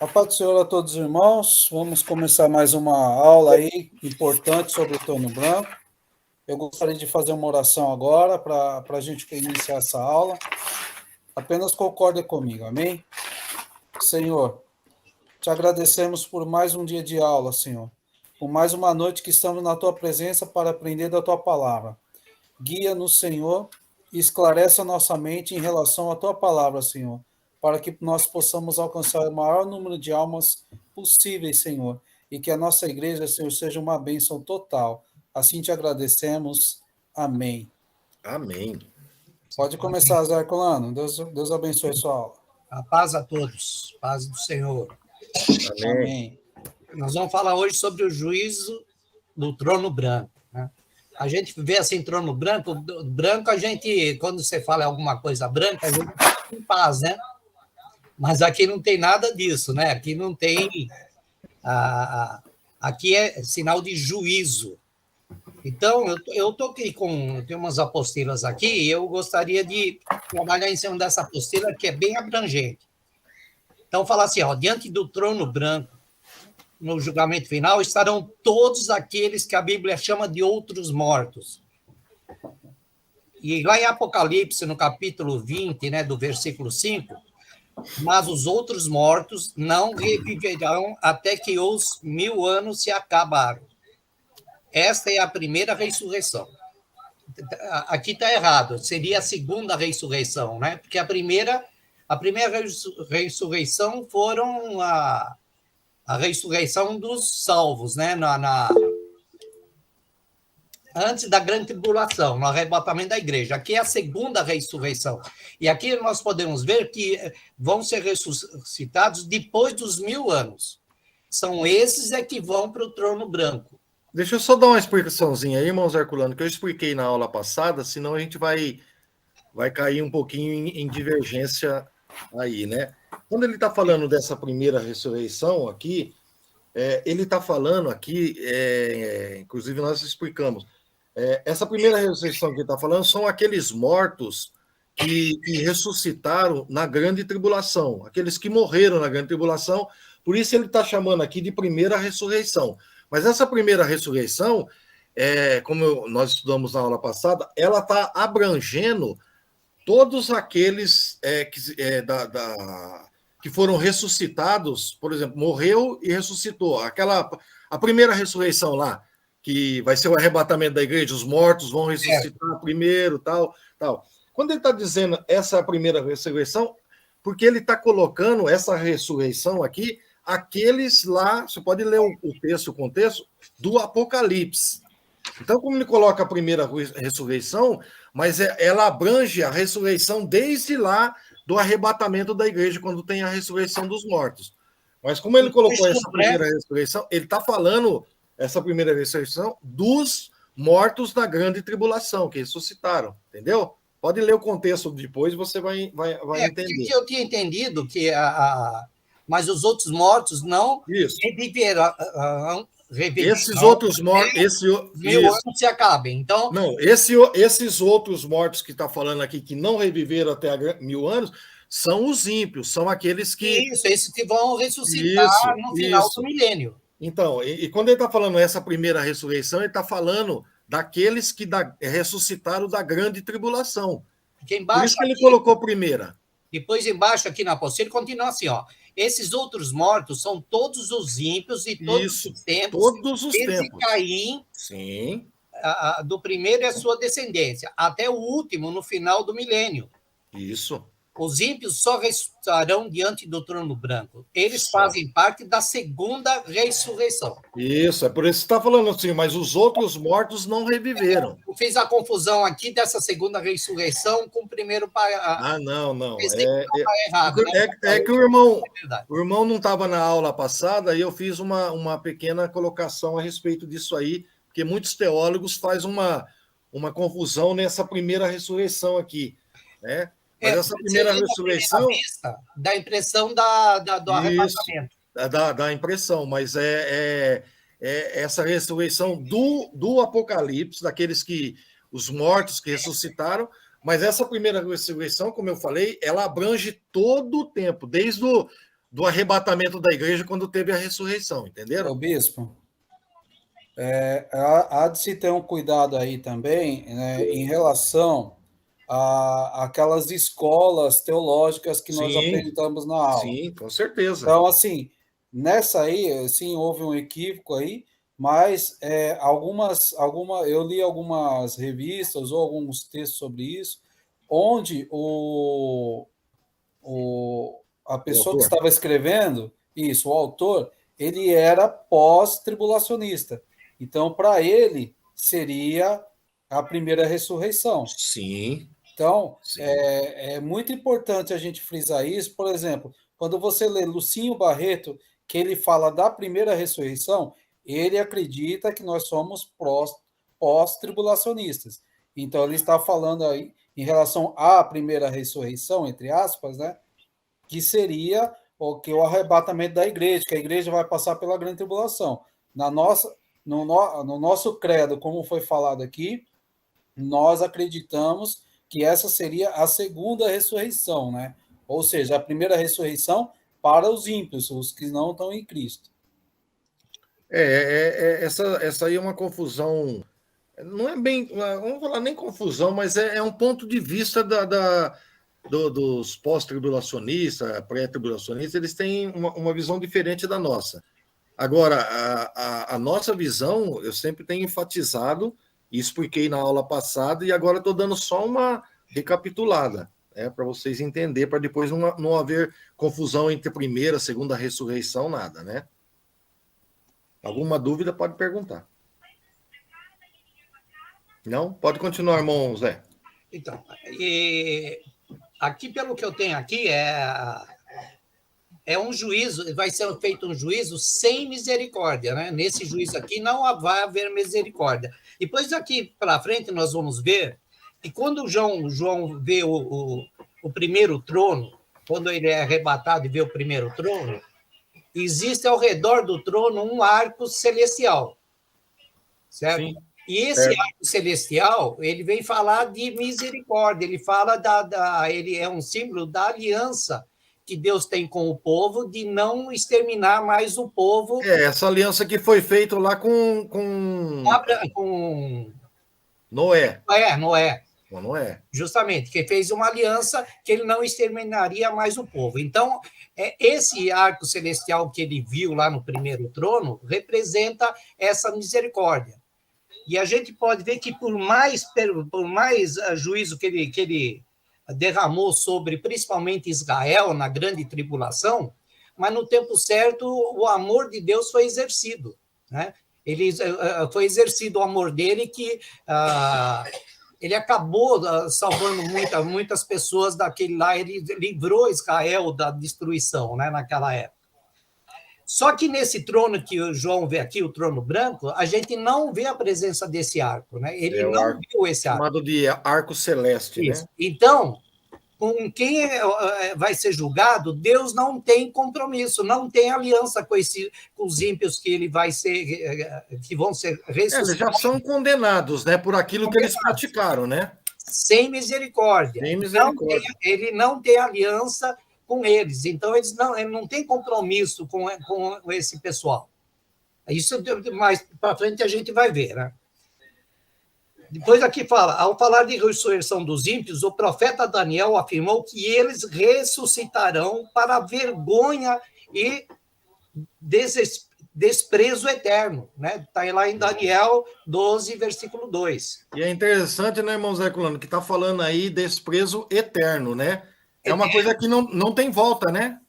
A paz do Senhor a todos os irmãos. Vamos começar mais uma aula aí importante sobre o trono branco. Eu gostaria de fazer uma oração agora para a gente iniciar essa aula. Apenas concorde comigo, amém? Senhor, te agradecemos por mais um dia de aula, Senhor. Por mais uma noite que estamos na tua presença para aprender da tua palavra. Guia-nos, Senhor, e esclarece a nossa mente em relação à tua palavra, Senhor, para que nós possamos alcançar o maior número de almas possíveis, Senhor, e que a nossa igreja, Senhor, seja uma bênção total. Assim te agradecemos. Amém. Amém. Pode começar, Zé Herculano. Deus abençoe a sua aula. A paz a todos, paz do Senhor. Amém. Nós vamos falar hoje sobre o juízo do trono branco, né? A gente vê assim, trono branco, a gente, quando você fala alguma coisa branca, a gente fica em paz, né? Mas aqui não tem nada disso, né? Aqui não tem... aqui é sinal de juízo. Então, eu estou aqui tem umas apostilas aqui, e eu gostaria de trabalhar em cima dessa apostila, que é bem abrangente. Então, fala assim, ó, diante do trono branco, no julgamento final, estarão todos aqueles que a Bíblia chama de outros mortos. E lá em Apocalipse, no capítulo 20, né, do versículo 5, mas os outros mortos não reviverão até que os 1000 anos se acabaram. Esta é a primeira ressurreição. Aqui está errado, seria a segunda ressurreição, né? Porque a primeira ressurreição foram a ressurreição dos salvos, né? Antes da grande tribulação, no arrebatamento da igreja. Aqui é a segunda ressurreição. E aqui nós podemos ver que vão ser ressuscitados depois dos 1000 anos. São esses que vão para o trono branco. Deixa eu só dar uma explicaçãozinha aí, irmãos Herculano, que eu expliquei na aula passada, senão a gente vai cair um pouquinho em divergência aí, né? Quando ele está falando dessa primeira ressurreição aqui, ele está falando aqui, inclusive nós explicamos, essa primeira ressurreição que ele está falando são aqueles mortos que ressuscitaram na grande tribulação, aqueles que morreram na grande tribulação, por isso ele está chamando aqui de primeira ressurreição. Mas essa primeira ressurreição, como nós estudamos na aula passada, ela está abrangendo todos aqueles que foram ressuscitados, por exemplo, morreu e ressuscitou. A primeira ressurreição lá, que vai ser o arrebatamento da igreja, os mortos vão ressuscitar primeiro, tal. Quando ele está dizendo essa primeira ressurreição, porque ele está colocando essa ressurreição aqui, aqueles lá, você pode ler o contexto do Apocalipse. Então, como ele coloca a primeira ressurreição, mas ela abrange a ressurreição desde lá do arrebatamento da igreja, quando tem a ressurreição dos mortos. Mas como ele colocou essa primeira ressurreição, ele está falando, essa primeira ressurreição, dos mortos da grande tribulação, que ressuscitaram, entendeu? Pode ler o contexto depois, você vai entender. Eu tinha entendido que mas os outros mortos não reviverão. Esses outros mortos... 1000 anos se acabem. Então... Não, esses outros mortos que está falando aqui, que não reviveram até 1000 anos, são os ímpios, são aqueles que... Isso, esses que vão ressuscitar no final do milênio. Então, e quando ele está falando essa primeira ressurreição, ele está falando daqueles que ressuscitaram da grande tribulação. Por isso que ele colocou primeira. Depois, embaixo, aqui na apostila, continua assim, ó. Esses outros mortos são todos os ímpios e todos os tempos. Todos os tempos. Desde Caim, sim, do primeiro é a sua descendência, até o último, no final do milênio. Isso. Os ímpios só ressuscitarão diante do trono branco. Eles fazem parte da segunda ressurreição. Isso, é por isso que você está falando assim, mas os outros mortos não reviveram. Eu fiz a confusão aqui dessa segunda ressurreição com o primeiro... não. Errado, né? É que o irmão não estava na aula passada e eu fiz uma pequena colocação a respeito disso aí, porque muitos teólogos fazem uma confusão nessa primeira ressurreição aqui, né? Mas essa primeira ressurreição... Dá a impressão do arrebatamento. Dá impressão, mas essa ressurreição do Apocalipse, daqueles os mortos que ressuscitaram, mas essa primeira ressurreição, como eu falei, ela abrange todo o tempo, desde do arrebatamento da igreja quando teve a ressurreição, Ô, entenderam? bispo, há de se ter um cuidado aí também, né, em relação aquelas escolas teológicas que nós Sim, apresentamos na aula. sim, com certeza. Então, assim, nessa aí, sim, houve um equívoco aí, mas eu li algumas revistas ou alguns textos sobre isso, onde a O pessoa que autor. estava escrevendo, isso, o autor, ele era pós-tribulacionista. Então, para ele, seria a primeira ressurreição. Sim, Então, sim. é muito importante a gente frisar isso. Por exemplo, quando você lê Lucinho Barreto, que ele fala da primeira ressurreição, ele acredita que nós somos pós-tribulacionistas. Então, ele está falando aí em relação à primeira ressurreição, entre aspas, né? Que seria o arrebatamento da igreja, que a igreja vai passar pela grande tribulação. No nosso credo, como foi falado aqui, nós acreditamos que essa seria a segunda ressurreição, né? Ou seja, a primeira ressurreição para os ímpios, os que não estão em Cristo. Essa aí é uma confusão. Não é bem, vamos falar nem confusão, mas é um ponto de vista dos pós-tribulacionistas, pré-tribulacionistas, eles têm uma visão diferente da nossa. Agora, a nossa visão, eu sempre tenho enfatizado, e expliquei na aula passada, e agora estou dando só uma recapitulada, para vocês entenderem, para depois não haver confusão entre primeira, segunda ressurreição, nada, né? Alguma dúvida pode perguntar. Não? Pode continuar, irmão Zé. Então, aqui, pelo que eu tenho aqui, é um juízo, vai ser feito um juízo sem misericórdia, né? Nesse juízo aqui não vai haver misericórdia. Depois daqui para frente nós vamos ver que quando João vê o primeiro trono, quando ele é arrebatado e vê o primeiro trono, existe ao redor do trono um arco celestial, certo? Sim. E esse arco celestial, ele vem falar de misericórdia, ele fala ele é um símbolo da aliança que Deus tem com o povo, de não exterminar mais o povo. Essa aliança que foi feita lá com Noé. Noé. Justamente, que fez uma aliança que ele não exterminaria mais o povo. Então, esse arco celestial que ele viu lá no primeiro trono representa essa misericórdia. E a gente pode ver que por mais juízo que ele derramou sobre principalmente Israel na grande tribulação, mas no tempo certo o amor de Deus foi exercido, né? Foi exercido o amor dele, que ele acabou salvando muitas pessoas daquele lá, ele livrou Israel da destruição, né, naquela época. Só que nesse trono que o João vê aqui, o trono branco, a gente não vê a presença desse arco, né? Ele não viu esse arco. Chamado de arco celeste, isso, né? Então, com quem vai ser julgado, Deus não tem compromisso, não tem aliança com os ímpios que vão ser ressuscitados. Eles já são condenados, né, por aquilo que eles praticaram, né? Sem misericórdia. Sem misericórdia. Ele não tem aliança com eles, então ele não tem compromisso com esse pessoal. Isso mais para frente a gente vai ver, né? Depois aqui fala, ao falar de ressurreição dos ímpios, o profeta Daniel afirmou que eles ressuscitarão para vergonha e desprezo eterno, né? Está lá em Daniel 12, versículo 2. E é interessante, né, irmão Zé Colano, que está falando aí desprezo eterno, né? É uma coisa que não tem volta, né?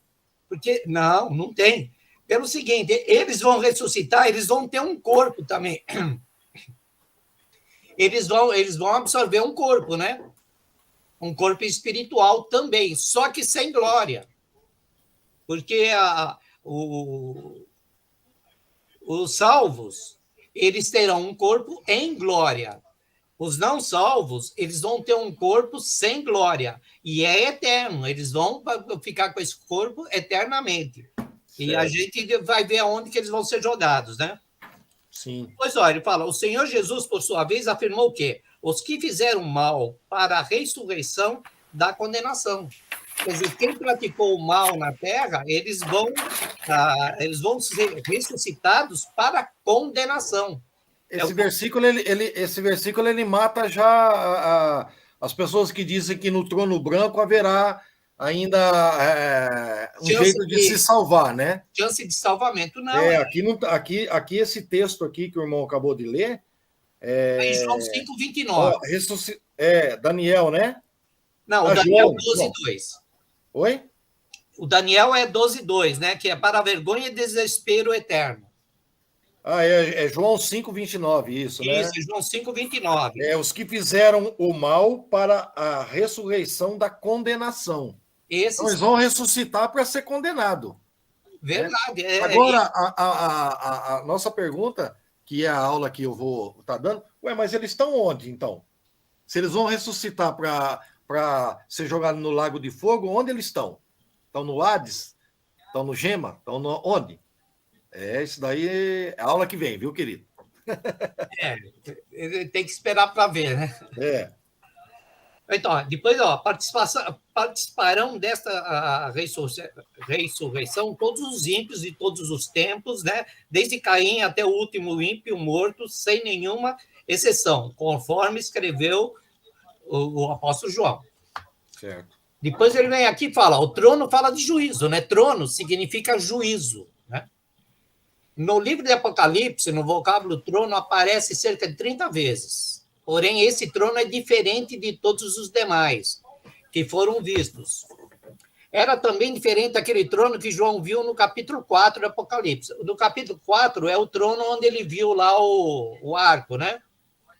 Porque não tem. Pelo seguinte, eles vão ressuscitar, eles vão ter um corpo também. Eles vão absorver um corpo, né? Um corpo espiritual também, só que sem glória. Porque os salvos, eles terão um corpo em glória. Os não salvos, eles vão ter um corpo sem glória. E é eterno, eles vão ficar com esse corpo eternamente. Certo. E a gente vai ver aonde que eles vão ser jogados, né? Sim. Pois olha, ele fala, o Senhor Jesus, por sua vez, afirmou que os que fizeram mal para a ressurreição da condenação. Quer dizer, quem praticou o mal na terra, eles vão ser ressuscitados para condenação. Esse versículo ele mata já as pessoas que dizem que no trono branco haverá ainda um jeito de se salvar, né? Chance de salvamento, não. Aqui esse texto aqui que o irmão acabou de ler. Em João 5:29. Daniel, né? Não, o Daniel 12:2. Oi? O Daniel é 12:2, né? Que é para vergonha e desespero eterno. É João 5:29, isso, né? Isso, é João 5:29. Os que fizeram o mal para a ressurreição da condenação. Então, eles vão ressuscitar para ser condenado. Verdade. Né? Agora, a nossa pergunta, que é a aula que eu vou estar dando, mas eles estão onde, então? Se eles vão ressuscitar para ser jogados no lago de fogo, onde eles estão? Estão no Hades? Estão no Gema? Estão onde? Isso daí é a aula que vem, viu, querido? Tem que esperar para ver, né? Então, depois, participarão desta ressurreição todos os ímpios de todos os tempos, né? Desde Caim até o último ímpio morto, sem nenhuma exceção, conforme escreveu o apóstolo João. Certo. Depois ele vem aqui e fala, o trono fala de juízo, né? Trono significa juízo, né? No livro de Apocalipse, no vocábulo trono, aparece cerca de 30 vezes. Porém, esse trono é diferente de todos os demais que foram vistos. Era também diferente daquele trono que João viu no capítulo 4 do Apocalipse. No capítulo 4 é o trono onde ele viu lá o arco, né?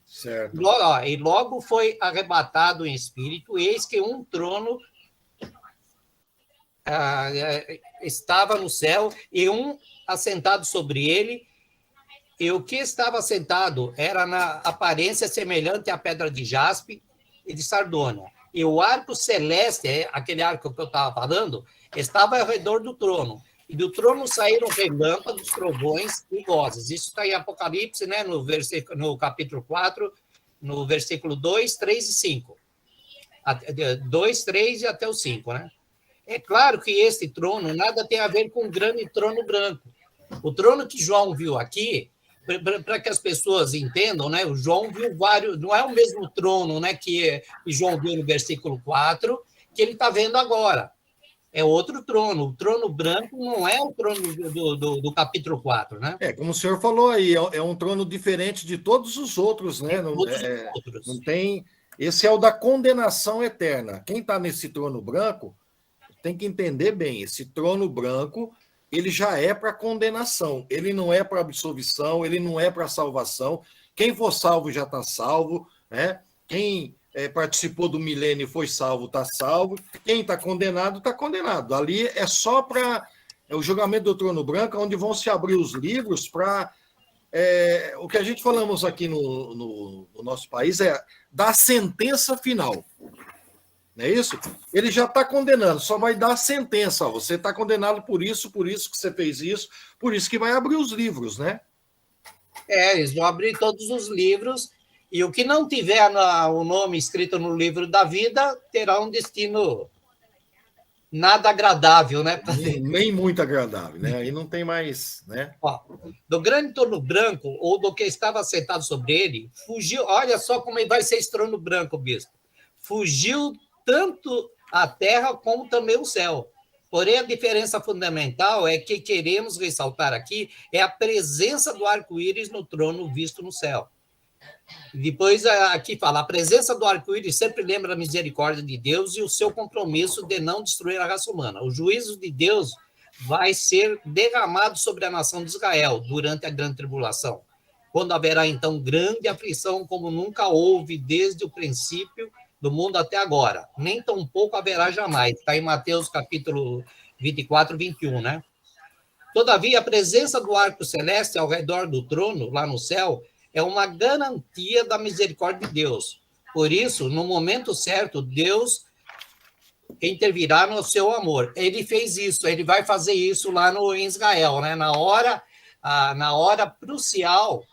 Certo. E logo foi arrebatado em espírito, eis que um trono estava no céu e um assentado sobre ele, e o que estava sentado era na aparência semelhante à pedra de jaspe e de sardônia. E o arco celeste, aquele arco que eu estava falando, estava ao redor do trono. E do trono saíram relâmpagos, trovões e vozes. Isso está em Apocalipse, né, no capítulo 4, no versículo 2, 3 e 5. 2, 3 e até o 5, né? É claro que esse trono nada tem a ver com o grande trono branco. O trono que João viu aqui, para que as pessoas entendam, né? O João viu vários, não é o mesmo trono, né, que João viu no versículo 4, que ele está vendo agora. É outro trono. O trono branco não é o trono do capítulo 4, né? Como o senhor falou aí, é um trono diferente de todos os outros, né? Não tem. Esse é o da condenação eterna. Quem está nesse trono branco tem que entender bem, esse trono branco ele já é para condenação, ele não é para absolvição, ele não é para salvação. Quem for salvo já está salvo, né? Quem participou do milênio e foi salvo, está salvo. Quem está condenado, está condenado. Ali é só para o julgamento do trono branco, onde vão se abrir os livros para... o que a gente falamos aqui no nosso país é da sentença final. Não é isso? Ele já está condenando, só vai dar a sentença. Você está condenado por isso que você fez isso, por isso que vai abrir os livros, né? Eles vão abrir todos os livros, e o que não tiver o nome escrito no livro da vida terá um destino nada agradável, né? Nem muito agradável, né? Aí não tem mais, né? Do grande trono branco, ou do que estava sentado sobre ele, fugiu. Olha só como vai ser esse trono branco, bispo. Fugiu tanto a terra como também o céu. Porém, a diferença fundamental é que queremos ressaltar aqui é a presença do arco-íris no trono visto no céu. Depois, aqui fala, a presença do arco-íris sempre lembra a misericórdia de Deus e o seu compromisso de não destruir a raça humana. O juízo de Deus vai ser derramado sobre a nação de Israel durante a grande tribulação, quando haverá, então, grande aflição como nunca houve desde o princípio do mundo até agora, nem tampouco haverá jamais. Está em Mateus capítulo 24, 21, né? Todavia, a presença do arco celeste ao redor do trono, lá no céu, é uma garantia da misericórdia de Deus. Por isso, no momento certo, Deus intervirá no seu amor. Ele fez isso, ele vai fazer isso lá em Israel, né? Na hora crucial,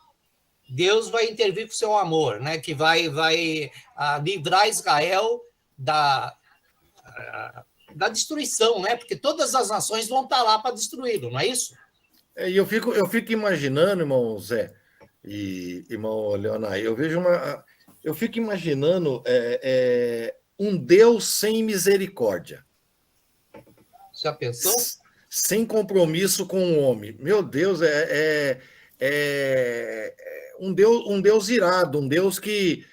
Deus vai intervir com o seu amor, né? Que vai livrar Israel da destruição, né? Porque todas as nações vão estar lá para destruí-lo, não é isso? E eu fico imaginando, irmão Zé e irmão Leonardo, eu fico imaginando um Deus sem misericórdia. Já pensou? Sem compromisso com o homem. Meu Deus, um Deus irado, um Deus que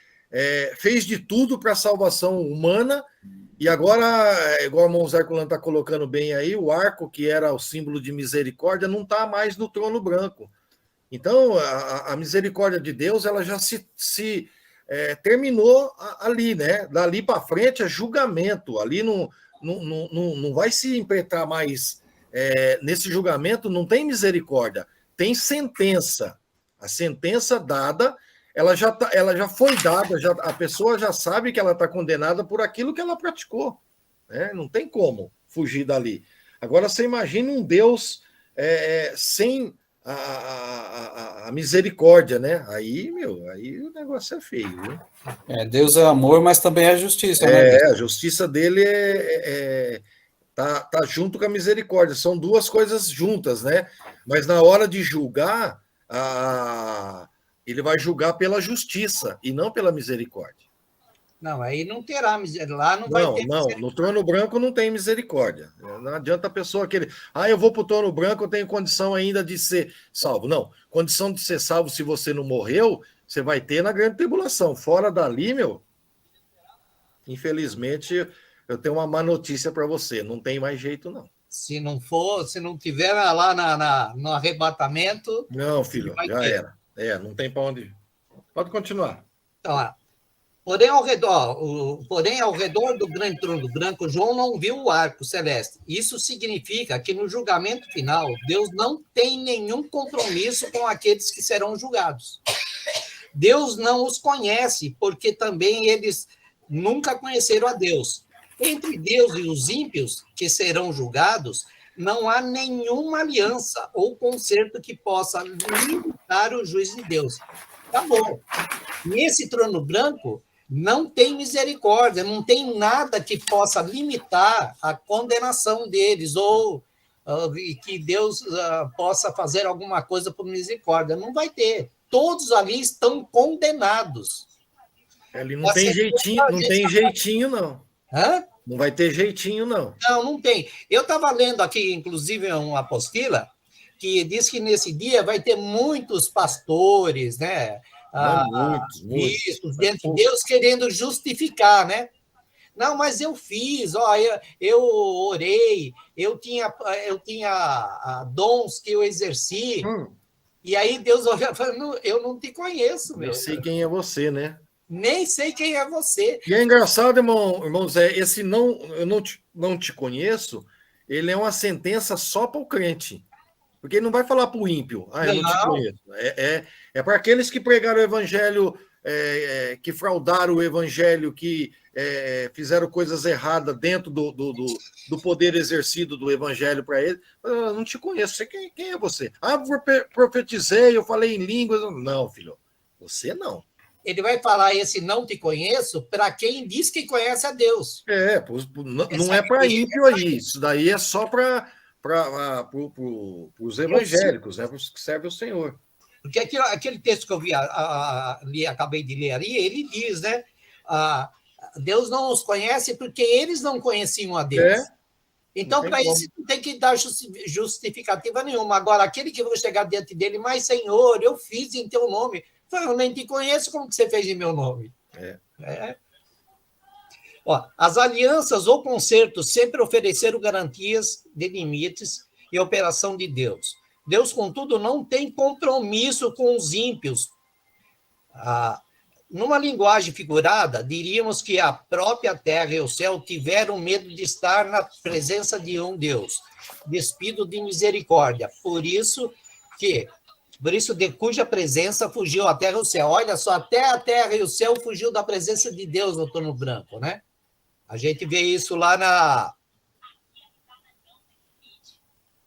fez de tudo para a salvação humana, e agora, igual o irmão Zé Culano está colocando bem aí, o arco, que era o símbolo de misericórdia, não está mais no trono branco. Então, a misericórdia de Deus, ela já se terminou ali, né? Dali para frente é julgamento, ali não vai se impetrar mais. Nesse julgamento não tem misericórdia, tem sentença. A sentença dada, ela já foi dada, a pessoa já sabe que ela está condenada por aquilo que ela praticou. Né? Não tem como fugir dali. Agora, você imagina um Deus sem a misericórdia, né? Aí o negócio é feio. Viu? Deus é amor, mas também é justiça, né? A justiça dele tá junto com a misericórdia. São duas coisas juntas, né? Mas na hora de julgar, ele vai julgar pela justiça e não pela misericórdia. Não, aí não terá misericórdia. Lá não vai ter misericórdia. No trono branco não tem misericórdia. Não adianta a pessoa querer. Eu vou para o trono branco, eu tenho condição ainda de ser salvo. Não, condição de ser salvo se você não morreu, você vai ter na grande tribulação. Fora dali, infelizmente, eu tenho uma má notícia para você. Não tem mais jeito, não. Se não tiver lá no arrebatamento... Não, filho, já ter. Era. Não tem para onde ir. Pode continuar. Então, porém, ao redor do grande trono branco, João não viu o arco celeste. Isso significa que no julgamento final, Deus não tem nenhum compromisso com aqueles que serão julgados. Deus não os conhece, porque também eles nunca conheceram a Deus. Entre Deus e os ímpios que serão julgados, não há nenhuma aliança ou concerto que possa limitar o juízo de Deus. Tá bom. Nesse trono branco, não tem misericórdia, não tem nada que possa limitar a condenação deles, ou que Deus possa fazer alguma coisa por misericórdia. Não vai ter. Todos ali estão condenados. Ele não tem jeitinho, não. Hã? Não vai ter jeitinho, não. Não tem. Eu estava lendo aqui, inclusive, uma apostila que diz que nesse dia vai ter muitos pastores, né? Muitos, diante de Deus, querendo justificar, né? Não, mas eu fiz, eu orei, eu tinha dons que eu exerci. E aí Deus olha e fala, eu não te conheço, meu. Eu sei quem é você, né? Nem sei quem é você. E é engraçado, irmão Zé, esse eu não te conheço, ele é uma sentença só para o crente. Porque ele não vai falar para o ímpio, eu não te conheço. É para aqueles que pregaram o evangelho, que fraudaram o evangelho, que fizeram coisas erradas dentro do poder exercido do evangelho para ele. Eu não te conheço, você quem é você? Profetizei, eu falei em línguas. Não, filho, você não. Ele vai falar esse não te conheço para quem diz que conhece a Deus. Não é para ímpio aí. Isso daí é só para os evangélicos, né? Para os que servem o Senhor. Porque aquele texto que eu acabei de ler ali, ele diz, né? Deus não os conhece porque eles não conheciam a Deus. Então, para isso, não tem que dar justificativa nenhuma. Agora, aquele que vai chegar diante dele, mas, Senhor, eu fiz em teu nome. Eu nem te conheço, como que você fez em meu nome? As alianças ou concertos sempre ofereceram garantias de limites e operação de Deus. Deus, contudo, não tem compromisso com os ímpios. Numa linguagem figurada, diríamos que a própria terra e o céu tiveram medo de estar na presença de um Deus, despido de misericórdia. Por isso, de cuja presença fugiu a terra e o céu. Olha só, até a terra e o céu fugiu da presença de Deus no trono branco, né? A gente vê isso lá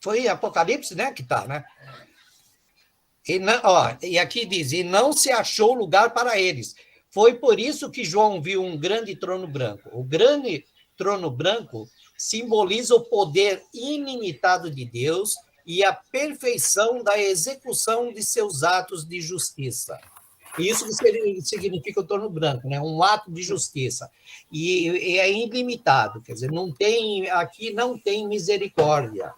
Foi Apocalipse, né? Que tá, né? E aqui diz, e não se achou lugar para eles. Foi por isso que João viu um grande trono branco. O grande trono branco simboliza o poder ilimitado de Deus e a perfeição da execução de seus atos de justiça. Isso que significa o torno branco, né? Um ato de justiça. E é ilimitado, quer dizer, aqui não tem misericórdia.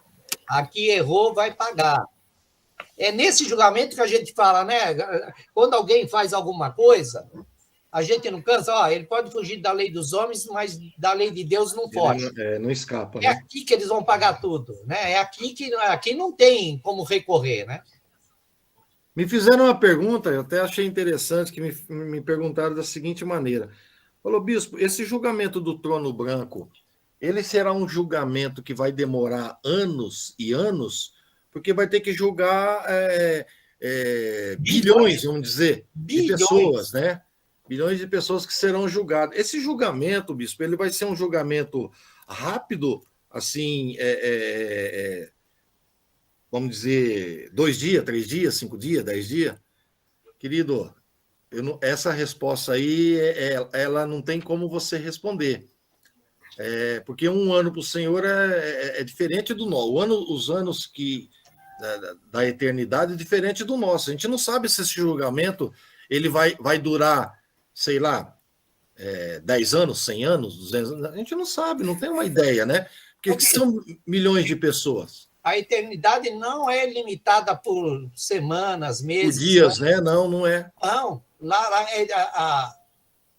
Aqui errou, vai pagar. É nesse julgamento que a gente fala, né? Quando alguém faz alguma coisa, a gente não cansa, ele pode fugir da lei dos homens, mas da lei de Deus não foge. Não escapa, né? É aqui que eles vão pagar tudo, né? É aqui que aqui não tem como recorrer, né? Me fizeram uma pergunta, eu até achei interessante, que me perguntaram da seguinte maneira. Falou, bispo, esse julgamento do trono branco, ele será um julgamento que vai demorar anos e anos, porque vai ter que julgar bilhões, vamos dizer, de pessoas, né? Bilhões de pessoas que serão julgadas. Esse julgamento, bispo, ele vai ser um julgamento rápido, assim, vamos dizer, 2 dias, 3 dias, 5 dias, 10 dias? Querido, essa resposta aí, ela não tem como você responder. Porque um ano para o Senhor é diferente do nosso. Os anos da eternidade é diferente do nosso. A gente não sabe se esse julgamento ele vai durar, sei lá, 10 anos, 100 anos, 200 anos. A gente não sabe, não tem uma ideia, né? Porque são milhões de pessoas. A eternidade não é limitada por semanas, meses. Por dias, né? Não é. Não,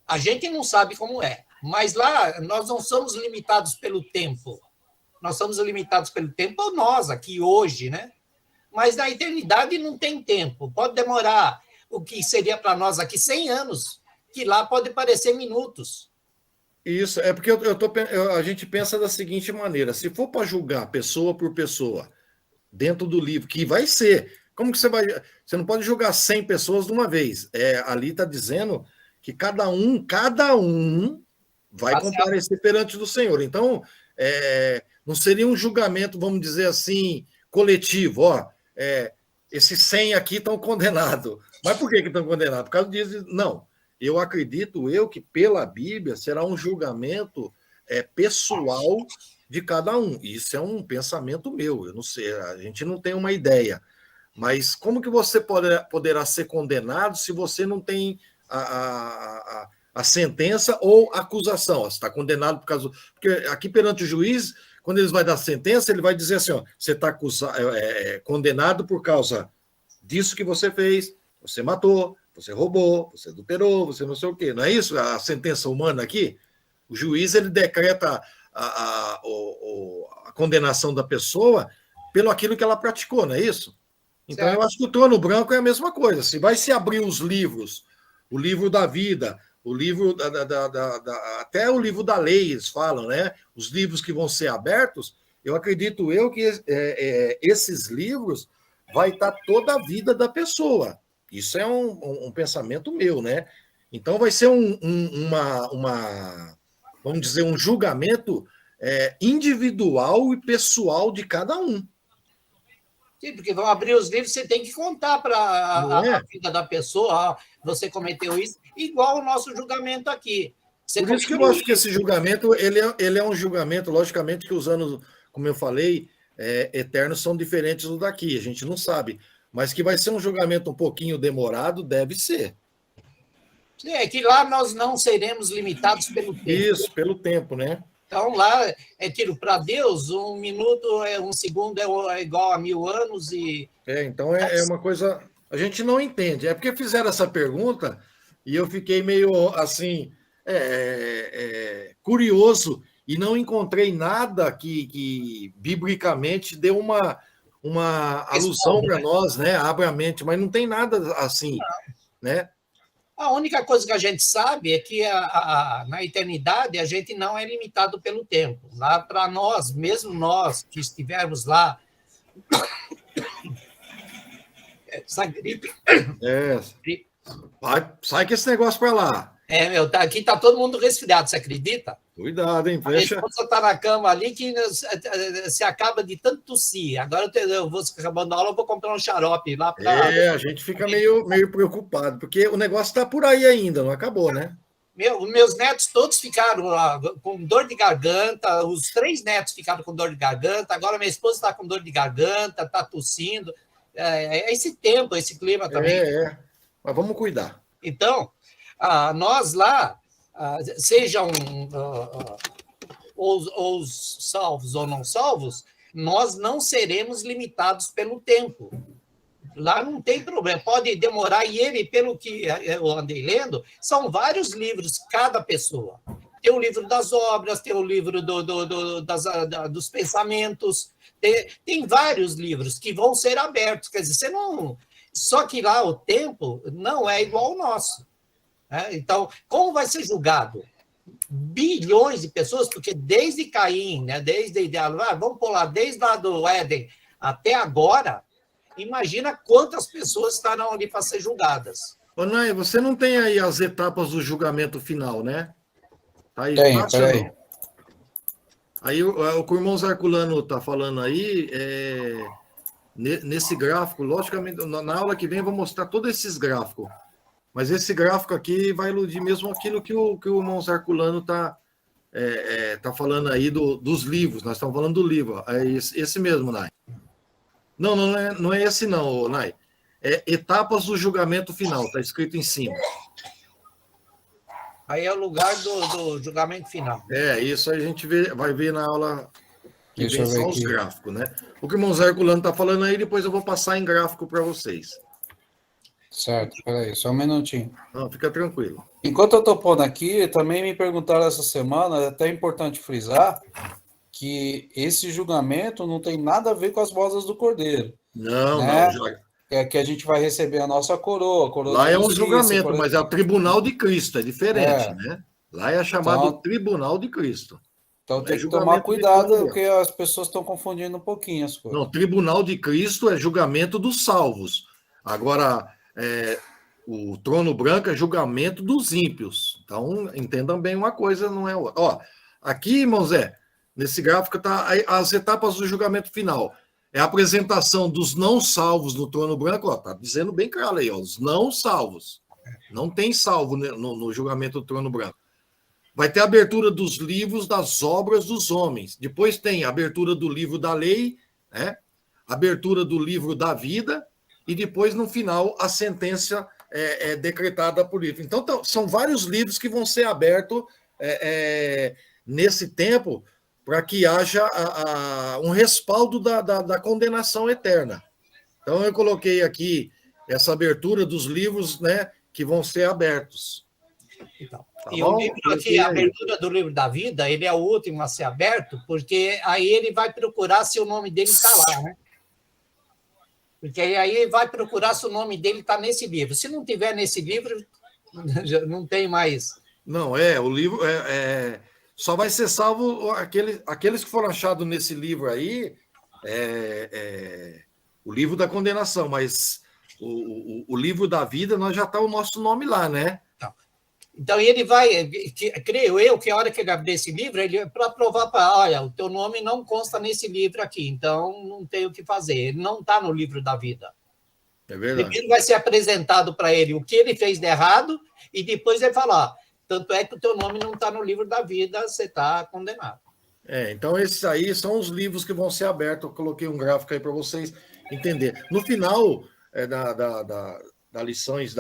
a gente não sabe como é. Mas lá nós não somos limitados pelo tempo. Nós somos limitados pelo tempo, nós aqui hoje, né? Mas na eternidade não tem tempo. Pode demorar o que seria para nós aqui 100 anos, que lá pode parecer minutos. Isso, é porque a gente pensa da seguinte maneira: se for para julgar pessoa por pessoa, dentro do livro, que vai ser, como que você vai. Você não pode julgar 100 pessoas de uma vez. Ali está dizendo que cada um vai comparecer perante do Senhor. Então, não seria um julgamento, vamos dizer assim, coletivo. Esses 100 aqui estão condenados. Mas por que estão condenados? Por causa disso, não. Eu acredito que pela Bíblia será um julgamento pessoal de cada um. Isso é um pensamento meu. Eu não sei, a gente não tem uma ideia. Mas como que você poderá ser condenado se você não tem a sentença ou a acusação? Você está condenado por causa... Porque aqui perante o juiz, quando eles vai dar sentença, ele vai dizer assim, você está condenado por causa disso que você fez, você matou, você roubou, você adulterou, você não sei o quê. Não é isso a sentença humana aqui? O juiz ele decreta a condenação da pessoa pelo aquilo que ela praticou, não é isso? Então, certo. Eu acho que o trono branco é a mesma coisa. Se vai se abrir os livros, o livro da vida, o livro até o livro da lei, eles falam, né? Os livros que vão ser abertos, eu acredito que esses livros vai estar toda a vida da pessoa. Isso é um pensamento meu, né? Então vai ser vamos dizer, um julgamento individual e pessoal de cada um. Sim, porque vão abrir os livros, você tem que contar para a vida da pessoa, você cometeu isso, igual o nosso julgamento aqui. Por isso que eu acho que esse julgamento, ele é um julgamento, logicamente que os anos, como eu falei, eternos são diferentes do daqui, a gente não sabe. Mas que vai ser um julgamento um pouquinho demorado, deve ser. É que lá nós não seremos limitados pelo tempo. Isso, pelo tempo, né? Então, lá, para Deus, 1 minuto, 1 segundo é igual a 1000 anos e... Então é uma coisa... A gente não entende. É porque fizeram essa pergunta e eu fiquei meio, assim, curioso e não encontrei nada que biblicamente deu uma alusão para nós, né? Abre a mente, mas não tem nada assim, né? A única coisa que a gente sabe é que na eternidade a gente não é limitado pelo tempo. Lá para nós, mesmo nós que estivermos lá, essa gripe. Sai com esse negócio para lá. Aqui está todo mundo resfriado, você acredita? Cuidado, hein? Fecha. A esposa está na cama ali que se acaba de tanto tossir. Agora eu vou acabando a aula, eu vou comprar um xarope lá para. A gente fica meio preocupado, porque o negócio está por aí ainda, não acabou, né? Meus netos todos ficaram com dor de garganta, os 3 netos ficaram com dor de garganta, agora minha esposa está com dor de garganta, está tossindo. É esse tempo, esse clima também. Mas vamos cuidar. Então, nós lá, sejam os salvos ou não salvos, nós não seremos limitados pelo tempo. Lá não tem problema, pode demorar, e ele, pelo que eu andei lendo, são vários livros, cada pessoa. Tem o livro das obras, tem o livro dos pensamentos, tem vários livros que vão ser abertos, quer dizer, você não... Só que lá o tempo não é igual ao nosso. Né? Então, como vai ser julgado? Bilhões de pessoas, porque desde Caim, né, vamos pular, desde lá do Éden até agora, imagina quantas pessoas estarão ali para ser julgadas. Ô, Nai, você não tem aí as etapas do julgamento final, né? Tá aí, Tem, peraí. Aí o que o irmão Zarculano está falando aí, nesse gráfico, logicamente, na aula que vem eu vou mostrar todos esses gráficos. Mas esse gráfico aqui vai iludir mesmo aquilo que o irmão Zarculano está falando aí dos livros. Nós estamos falando do livro. É esse mesmo, Nai. Não é esse não, Nai. É etapas do julgamento final, está escrito em cima. Aí é o lugar do julgamento final. Isso aí a gente vai ver na aula que Deixa vem eu ver só os aqui. gráficos, né? O que o irmão Zé Herculano está falando aí, depois eu vou passar em gráfico para vocês. Certo, peraí, só um minutinho. Não, fica tranquilo. Enquanto eu estou pondo aqui, também me perguntaram essa semana, é até importante frisar, que esse julgamento não tem nada a ver com as bodas do Cordeiro. Não, né? não. É que a gente vai receber a nossa coroa. Lá é um julgamento, mas é o Tribunal de Cristo, é diferente, né? Lá é chamado Tribunal de Cristo. Então tem que tomar cuidado, porque as pessoas estão confundindo um pouquinho as coisas. Não, Tribunal de Cristo é julgamento dos salvos. Agora, o trono branco é julgamento dos ímpios. Então, entendam bem uma coisa, não é outra. Ó, aqui, irmão Zé, nesse gráfico está as etapas do julgamento final. É a apresentação dos não salvos no trono branco, ó, tá dizendo bem claro aí, ó, os não salvos. Não tem salvo no julgamento do trono branco. Vai ter a abertura dos livros das obras dos homens. Depois tem a abertura do livro da lei, né? Abertura do livro da vida, e depois, no final, a sentença decretada por livro. Então, são vários livros que vão ser abertos nesse tempo, para que haja um respaldo da condenação eterna. Então, eu coloquei aqui essa abertura dos livros, né, que vão ser abertos. Então, e o livro aqui, a abertura do livro da vida, ele é o último a ser aberto, porque aí ele vai procurar se o nome dele está lá, né? Porque aí ele vai procurar se o nome dele está nesse livro. Se não tiver nesse livro, já não tem mais. Não, o livro só vai ser salvo aqueles que foram achados nesse livro aí, o livro da condenação, mas o livro da vida, nós já está o nosso nome lá, né? Então, ele vai, creio eu, que a hora que ele abrir esse livro, ele para provar para, olha, o teu nome não consta nesse livro aqui, então não tem o que fazer, ele não está no livro da vida. É verdade. Primeiro vai ser apresentado para ele o que ele fez de errado, e depois ele falar, tanto é que o teu nome não está no livro da vida, você está condenado. Então, esses aí são os livros que vão ser abertos. Eu coloquei um gráfico aí para vocês entenderem. No final da lições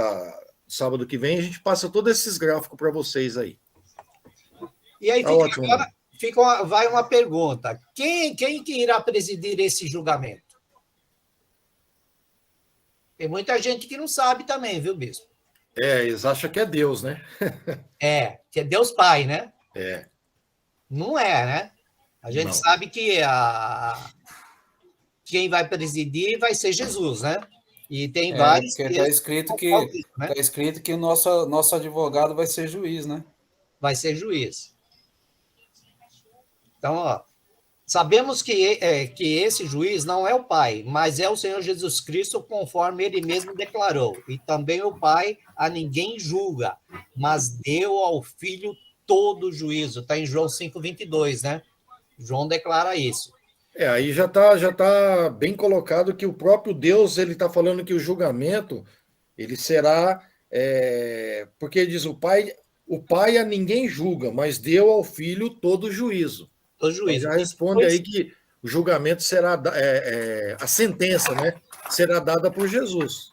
sábado que vem, a gente passa todos esses gráficos para vocês aí. E aí, agora vai uma pergunta. Quem que irá presidir esse julgamento? Tem muita gente que não sabe também, viu, bispo? Eles acham que é Deus, né? Que é Deus Pai, né? É. Não é, né? A gente sabe que quem vai presidir vai ser Jesus, né? E tem vários... Porque está escrito que o nosso advogado vai ser juiz, né? Vai ser juiz. Então, ó, sabemos que esse juiz não é o Pai, mas é o Senhor Jesus Cristo, conforme ele mesmo declarou. E também o Pai a ninguém julga, mas deu ao Filho todo o juízo. Está em João 5:22, né? João declara isso. Aí já tá bem colocado que o próprio Deus, ele está falando que o julgamento, ele será... porque ele diz, o Pai o Pai a ninguém julga, mas deu ao Filho todo o juízo. Do Então juízo. já responde aí que o julgamento será, a sentença, né, será dada por Jesus.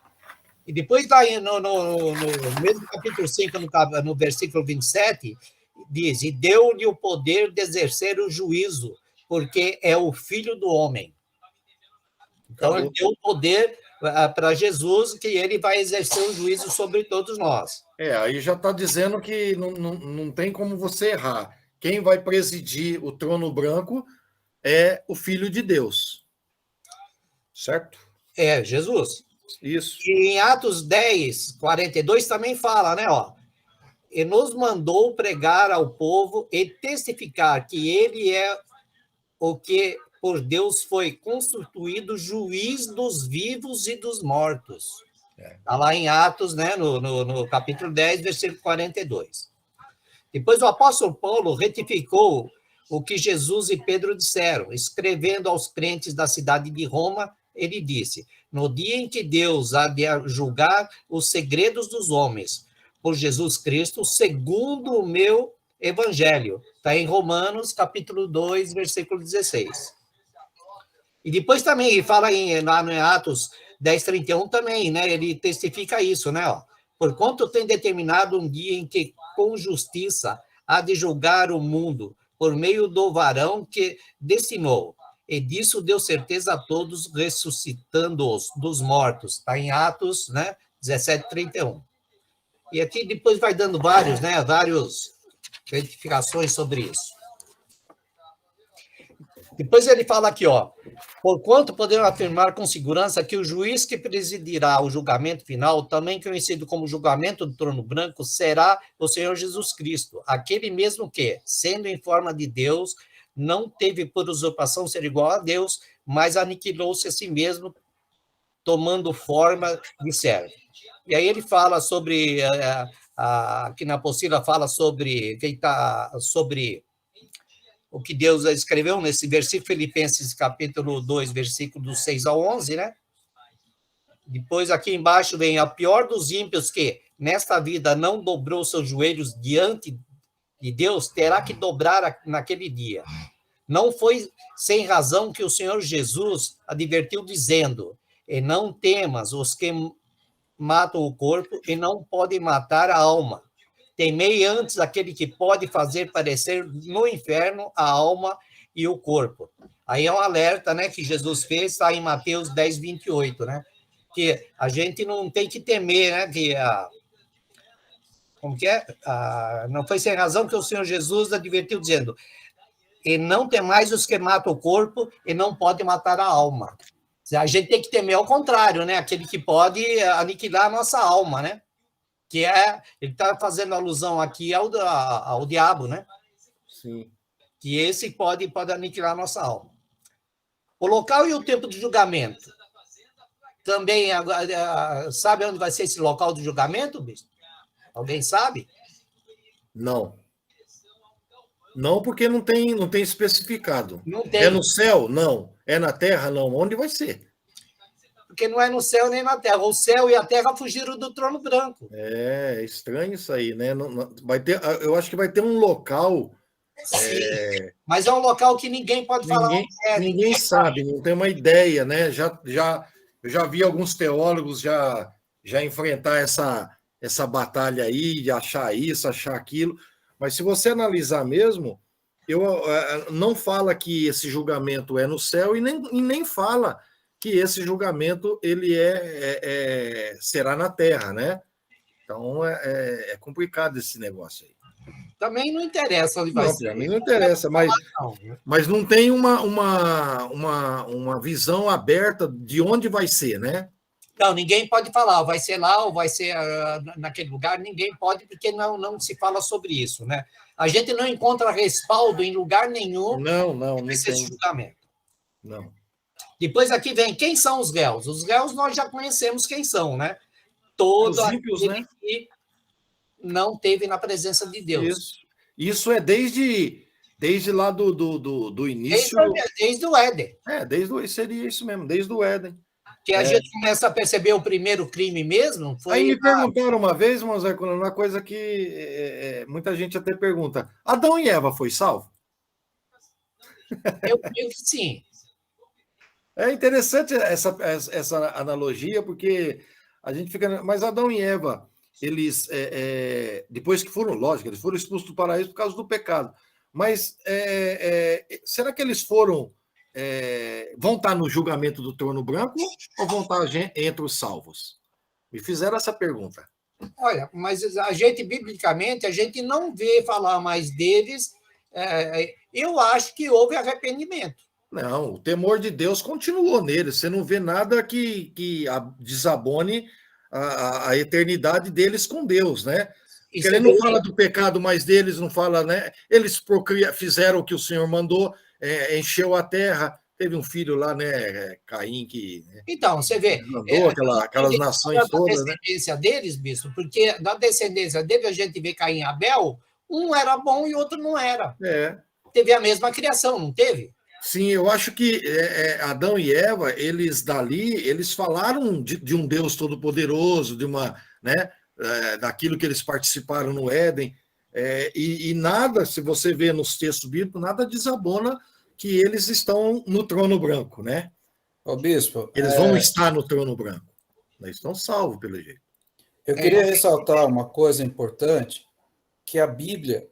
E depois, no mesmo capítulo 5, no versículo 27, diz: E deu-lhe o poder de exercer o juízo, porque é o Filho do Homem. Então, ele deu o poder para Jesus, que ele vai exercer o juízo sobre todos nós. Aí já está dizendo que não tem como você errar. Quem vai presidir o trono branco é o Filho de Deus. Certo? É, Jesus. Isso. E em Atos 10, 42 também fala, né? Ó, e nos mandou pregar ao povo e testificar que ele é o que por Deus foi constituído juiz dos vivos e dos mortos. Está lá em Atos, né, no capítulo 10, versículo 42. Depois o apóstolo Paulo retificou o que Jesus e Pedro disseram, escrevendo aos crentes da cidade de Roma, ele disse: no dia em que Deus há de julgar os segredos dos homens, por Jesus Cristo, segundo o meu evangelho. Está em Romanos, capítulo 2, versículo 16. E depois também, ele fala lá em Atos 10, 31 também, né? Ele testifica isso, né? Ó, porquanto tem determinado um dia em que, com justiça, há de julgar o mundo, por meio do varão que destinou. E disso deu certeza a todos, ressuscitando-os dos mortos. Está em Atos, né? 17, 31. E aqui depois vai dando várias retificações sobre isso. Depois ele fala aqui, ó, porquanto podemos afirmar com segurança que o juiz que presidirá o julgamento final, também conhecido como julgamento do trono branco, será o Senhor Jesus Cristo, aquele mesmo que, sendo em forma de Deus, não teve por usurpação ser igual a Deus, mas aniquilou-se a si mesmo, tomando forma de servo. E aí ele fala sobre, aqui na apostila fala sobre o que Deus escreveu nesse versículo, Filipenses capítulo 2, versículo 6 ao 11, né? Depois aqui embaixo vem: a pior dos ímpios que, nesta vida, não dobrou seus joelhos diante de Deus, terá que dobrar naquele dia. Não foi sem razão que o Senhor Jesus advertiu, dizendo: e não temas os que matam o corpo e não podem matar a alma. Temei antes aquele que pode fazer parecer no inferno a alma e o corpo. Aí é um alerta, né, que Jesus fez, está em Mateus 10, 28, né? Que a gente não tem que temer, né? Como que é? Não foi sem razão que o Senhor Jesus advertiu, dizendo: e não temais os que matam o corpo e não podem matar a alma. A gente tem que temer ao contrário, né? Aquele que pode aniquilar a nossa alma, né? Que ele está fazendo alusão aqui ao diabo, né? Sim. Que esse pode aniquilar a nossa alma. O local e o tempo de julgamento. Também, sabe onde vai ser esse local de julgamento, bispo? Alguém sabe? Não. Não, porque não tem especificado. Não tem. É no céu? Não. É na terra? Não. Onde vai ser? Porque não é no céu nem na terra. O céu e a terra fugiram do trono branco. É estranho isso aí, né? Vai ter, eu acho que vai ter um local. Sim, mas é um local que ninguém pode falar. Ninguém sabe, não tem uma ideia, né? Eu já vi alguns teólogos já enfrentar essa batalha aí, de achar isso, achar aquilo. Mas se você analisar mesmo, não fala que esse julgamento é no céu e nem fala que esse julgamento ele será na terra, né? Então é complicado esse negócio aí. Também não interessa onde vai ser. Para mim não interessa, mas não tem uma visão aberta de onde vai ser, né? Não, ninguém pode falar, vai ser lá ou vai ser naquele lugar, ninguém pode, porque não se fala sobre isso, né? A gente não encontra respaldo em lugar nenhum nesse julgamento. Não. Depois aqui vem, quem são os réus? Os réus nós já conhecemos quem são, né? Todos os ímpios, né? Que não teve na presença de Deus. Isso é desde lá do início. Desde o Éden. Seria isso mesmo, desde o Éden. Que a gente começa a perceber o primeiro crime mesmo. Aí me perguntaram uma vez, Mozart, uma coisa que muita gente até pergunta: Adão e Eva foi salvo? Eu creio que sim. É interessante essa analogia, porque a gente fica. Mas Adão e Eva, eles, depois que foram, lógico, eles foram expulsos do paraíso por causa do pecado. Mas será que eles foram. Vão estar no julgamento do trono branco ou vão estar entre os salvos? Me fizeram essa pergunta. Olha, mas a gente, biblicamente, a gente não vê falar mais deles. Eu acho que houve arrependimento. Não, o temor de Deus continuou neles. Você não vê nada que desabone a eternidade deles com Deus, né? Porque ele não fala do pecado, mas deles não fala, né? Eles fizeram o que o Senhor mandou, encheu a terra. Teve um filho lá, né? Caim, que. Então, você vê. Mandou aquelas nações todas, né? Da descendência deles, bispo, porque da descendência deles a gente vê Caim e Abel, um era bom e outro não era. Teve a mesma criação, não teve? Sim, eu acho que Adão e Eva, eles falaram de um Deus todo-poderoso, de uma, né, daquilo que eles participaram no Éden, e nada, se você vê nos textos bíblicos, nada desabona que eles estão no trono branco, né? Ô, bispo, eles vão estar no trono branco, eles estão salvos pelo jeito. Eu queria ressaltar uma coisa importante, que a Bíblia,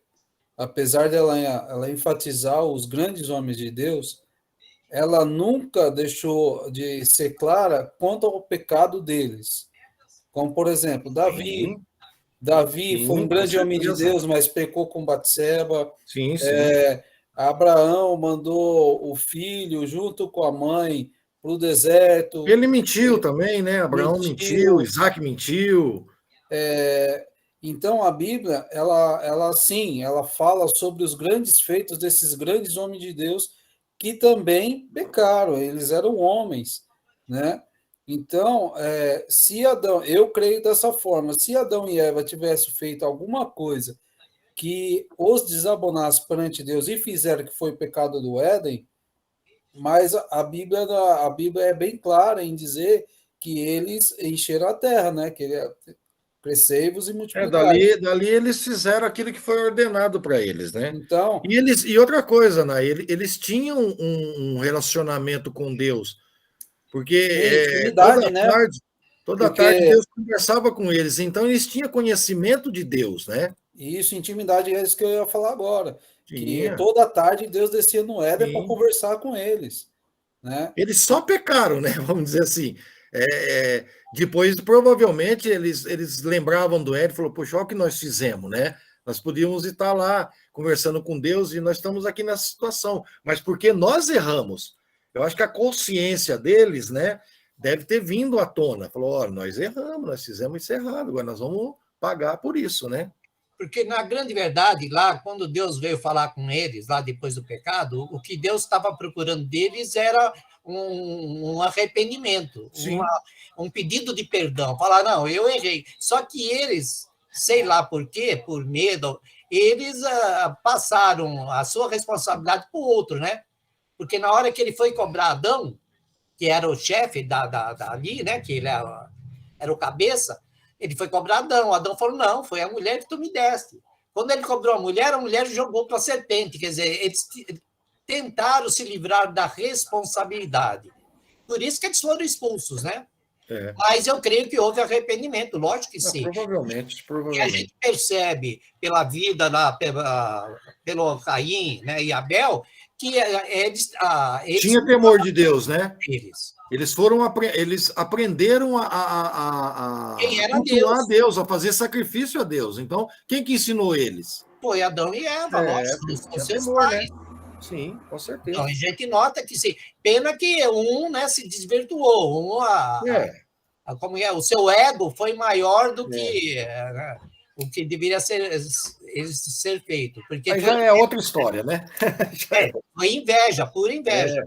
apesar dela ela enfatizar os grandes homens de Deus, ela nunca deixou de ser clara quanto ao pecado deles. Como, por exemplo, Davi. Sim. Davi foi um grande homem de Deus, mas pecou com Batseba. Sim. Abraão mandou o filho junto com a mãe para o deserto. Ele mentiu também, né? Abraão mentiu, Isaac mentiu. Então, a Bíblia, ela sim, ela fala sobre os grandes feitos desses grandes homens de Deus que também pecaram, eles eram homens, né? Então, se Adão, eu creio dessa forma, se Adão e Eva tivessem feito alguma coisa que os desabonasse perante Deus e fizeram que foi o pecado do Éden, mas a Bíblia é bem clara em dizer que eles encheram a terra, né? Que crescei-vos e multiplicai. Dali eles fizeram aquilo que foi ordenado para eles, né? Então, e outra coisa, né? Eles tinham um relacionamento com Deus, porque toda tarde Deus conversava com eles, então eles tinham conhecimento de Deus, né? Isso, intimidade, é isso que eu ia falar agora. Que toda tarde Deus descia no Éden para conversar com eles, né? Eles só pecaram, né? Vamos dizer assim. Depois, provavelmente, eles lembravam do Éden e falaram, poxa, olha o que nós fizemos, né? Nós podíamos estar lá conversando com Deus e nós estamos aqui nessa situação. Mas porque nós erramos, eu acho que a consciência deles, né, deve ter vindo à tona. Falou, olha, nós erramos, nós fizemos isso errado, agora nós vamos pagar por isso, né? Porque, na grande verdade, lá, quando Deus veio falar com eles, lá depois do pecado, o que Deus estava procurando deles era um arrependimento, um pedido de perdão. Falar, não, eu errei. Só que eles, sei lá por quê, por medo, eles passaram a sua responsabilidade para o outro, né? Porque na hora que ele foi cobrar Adão, que era o chefe ali, né? Que ele era o cabeça, ele foi cobrar Adão. Adão falou, não, foi a mulher que tu me deste. Quando ele cobrou a mulher jogou para a serpente. Quer dizer, eles tentaram se livrar da responsabilidade. Por isso que eles foram expulsos, né? Mas eu creio que houve arrependimento, lógico que sim. Provavelmente. E a gente percebe pela vida, pelo Caim, né, e Abel, que eles tinha temor de Deus, né? Eles aprenderam a cultuar a Deus, a fazer sacrifício a Deus. Então, quem que ensinou eles? Foi Adão e Eva, lógico, os seus pais. Né? Sim, com certeza. Então, a gente nota que sim. Pena que né, se desvirtuou. O seu ego foi maior do que o que deveria ser feito. Porque aí já é outra história, né? Foi inveja, pura inveja.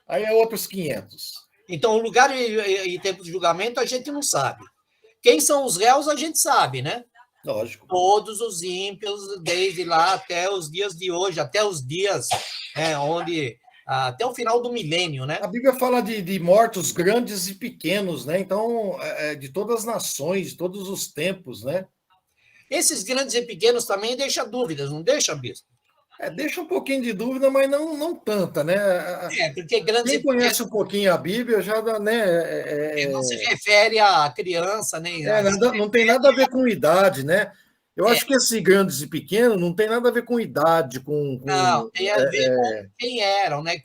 Aí é outros 500. Então, o lugar e tempo de julgamento a gente não sabe. Quem são os réus a gente sabe, né? Lógico. Todos os ímpios, desde lá até os dias de hoje, até os dias onde até o final do milênio, né? A Bíblia fala de mortos grandes e pequenos, né? Então, de todas as nações, de todos os tempos, né? Esses grandes e pequenos também deixa dúvidas, não deixa, bispo? Deixa um pouquinho de dúvida, mas não tanta, né? Porque grandes Quem e conhece pequenos um pouquinho a Bíblia já dá, né? não se refere à criança, nem Não tem nada a ver com idade, né? Eu É. acho que esse grandes e pequenos não tem nada a ver com idade, Não, tem a ver com quem eram, né?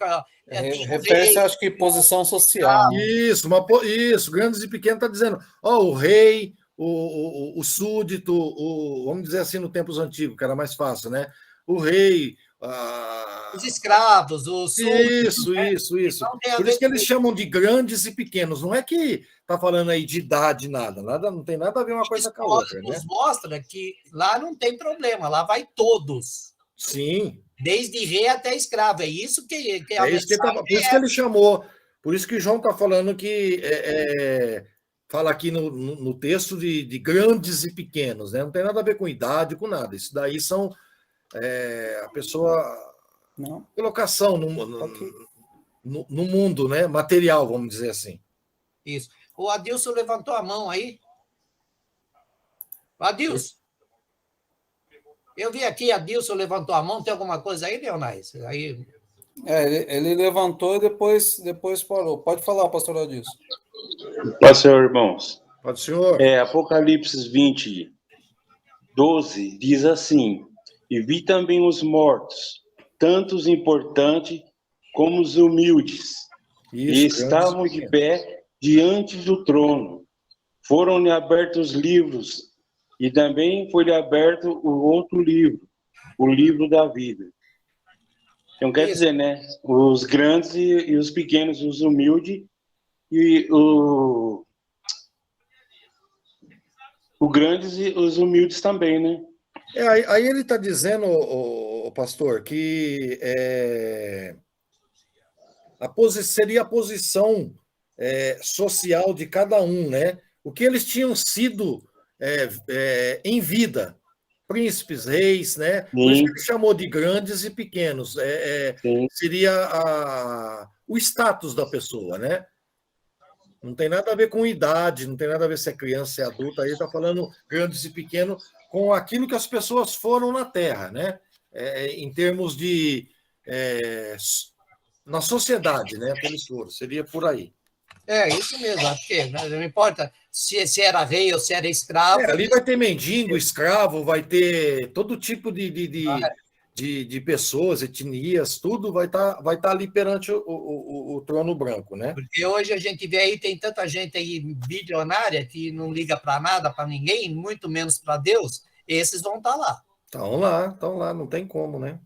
Refere-se, acho que, posição social. Né? Isso, grandes e pequenos está dizendo, o rei, o súdito, vamos dizer assim, no tempos antigos, que era mais fácil, né? O rei. Os escravos, os súditos. Isso. Então, Por isso que eles chamam de grandes e pequenos. Não é que está falando aí de idade, nada, não tem nada a ver uma coisa com a outra. Nos mostra que lá não tem problema, lá vai todos. Sim. Desde rei até escravo. É isso que é isso que por isso que ele chamou. Por isso que João está falando que fala aqui no texto de grandes e pequenos, né? Não tem nada a ver com idade, com nada. Isso daí são a pessoa. Não. Colocação no mundo, né? Material, vamos dizer assim. Isso. O Adilson levantou a mão aí. Adilson. Eu vi aqui, Adilson levantou a mão. Tem alguma coisa aí, Leonais? Aí... ele levantou e depois parou. Pode falar, pastor Adilson. Pode, senhor, irmãos. Pode, senhor. Apocalipse 20, 12, diz assim: e vi também os mortos, tanto os importantes como os humildes, e estavam de pé diante do trono. Foram-lhe abertos os livros, e também foi-lhe aberto o outro livro, o livro da vida. Então, quer dizer, né? Os grandes e os pequenos, os humildes, e os grandes e os humildes também, né? Aí ele está dizendo, o pastor, que seria a posição social de cada um, né? O que eles tinham sido em vida, príncipes, reis, né? Por isso que ele chamou de grandes e pequenos. Seria o status da pessoa, né? Não tem nada a ver com idade, não tem nada a ver se é criança, se é adulta. Aí está falando grandes e pequenos com aquilo que as pessoas foram na Terra, né? Em termos de na sociedade, né? Que eles foram, seria por aí. Isso mesmo, acho que não importa se era rei ou se era escravo. Ali vai ter mendigo, escravo, vai ter todo tipo de pessoas, etnias, tudo vai estar ali perante o trono branco, né? Porque hoje a gente vê aí, tem tanta gente aí bilionária que não liga para nada, para ninguém, muito menos para Deus, esses vão estar lá. Estão lá, não tem como, né?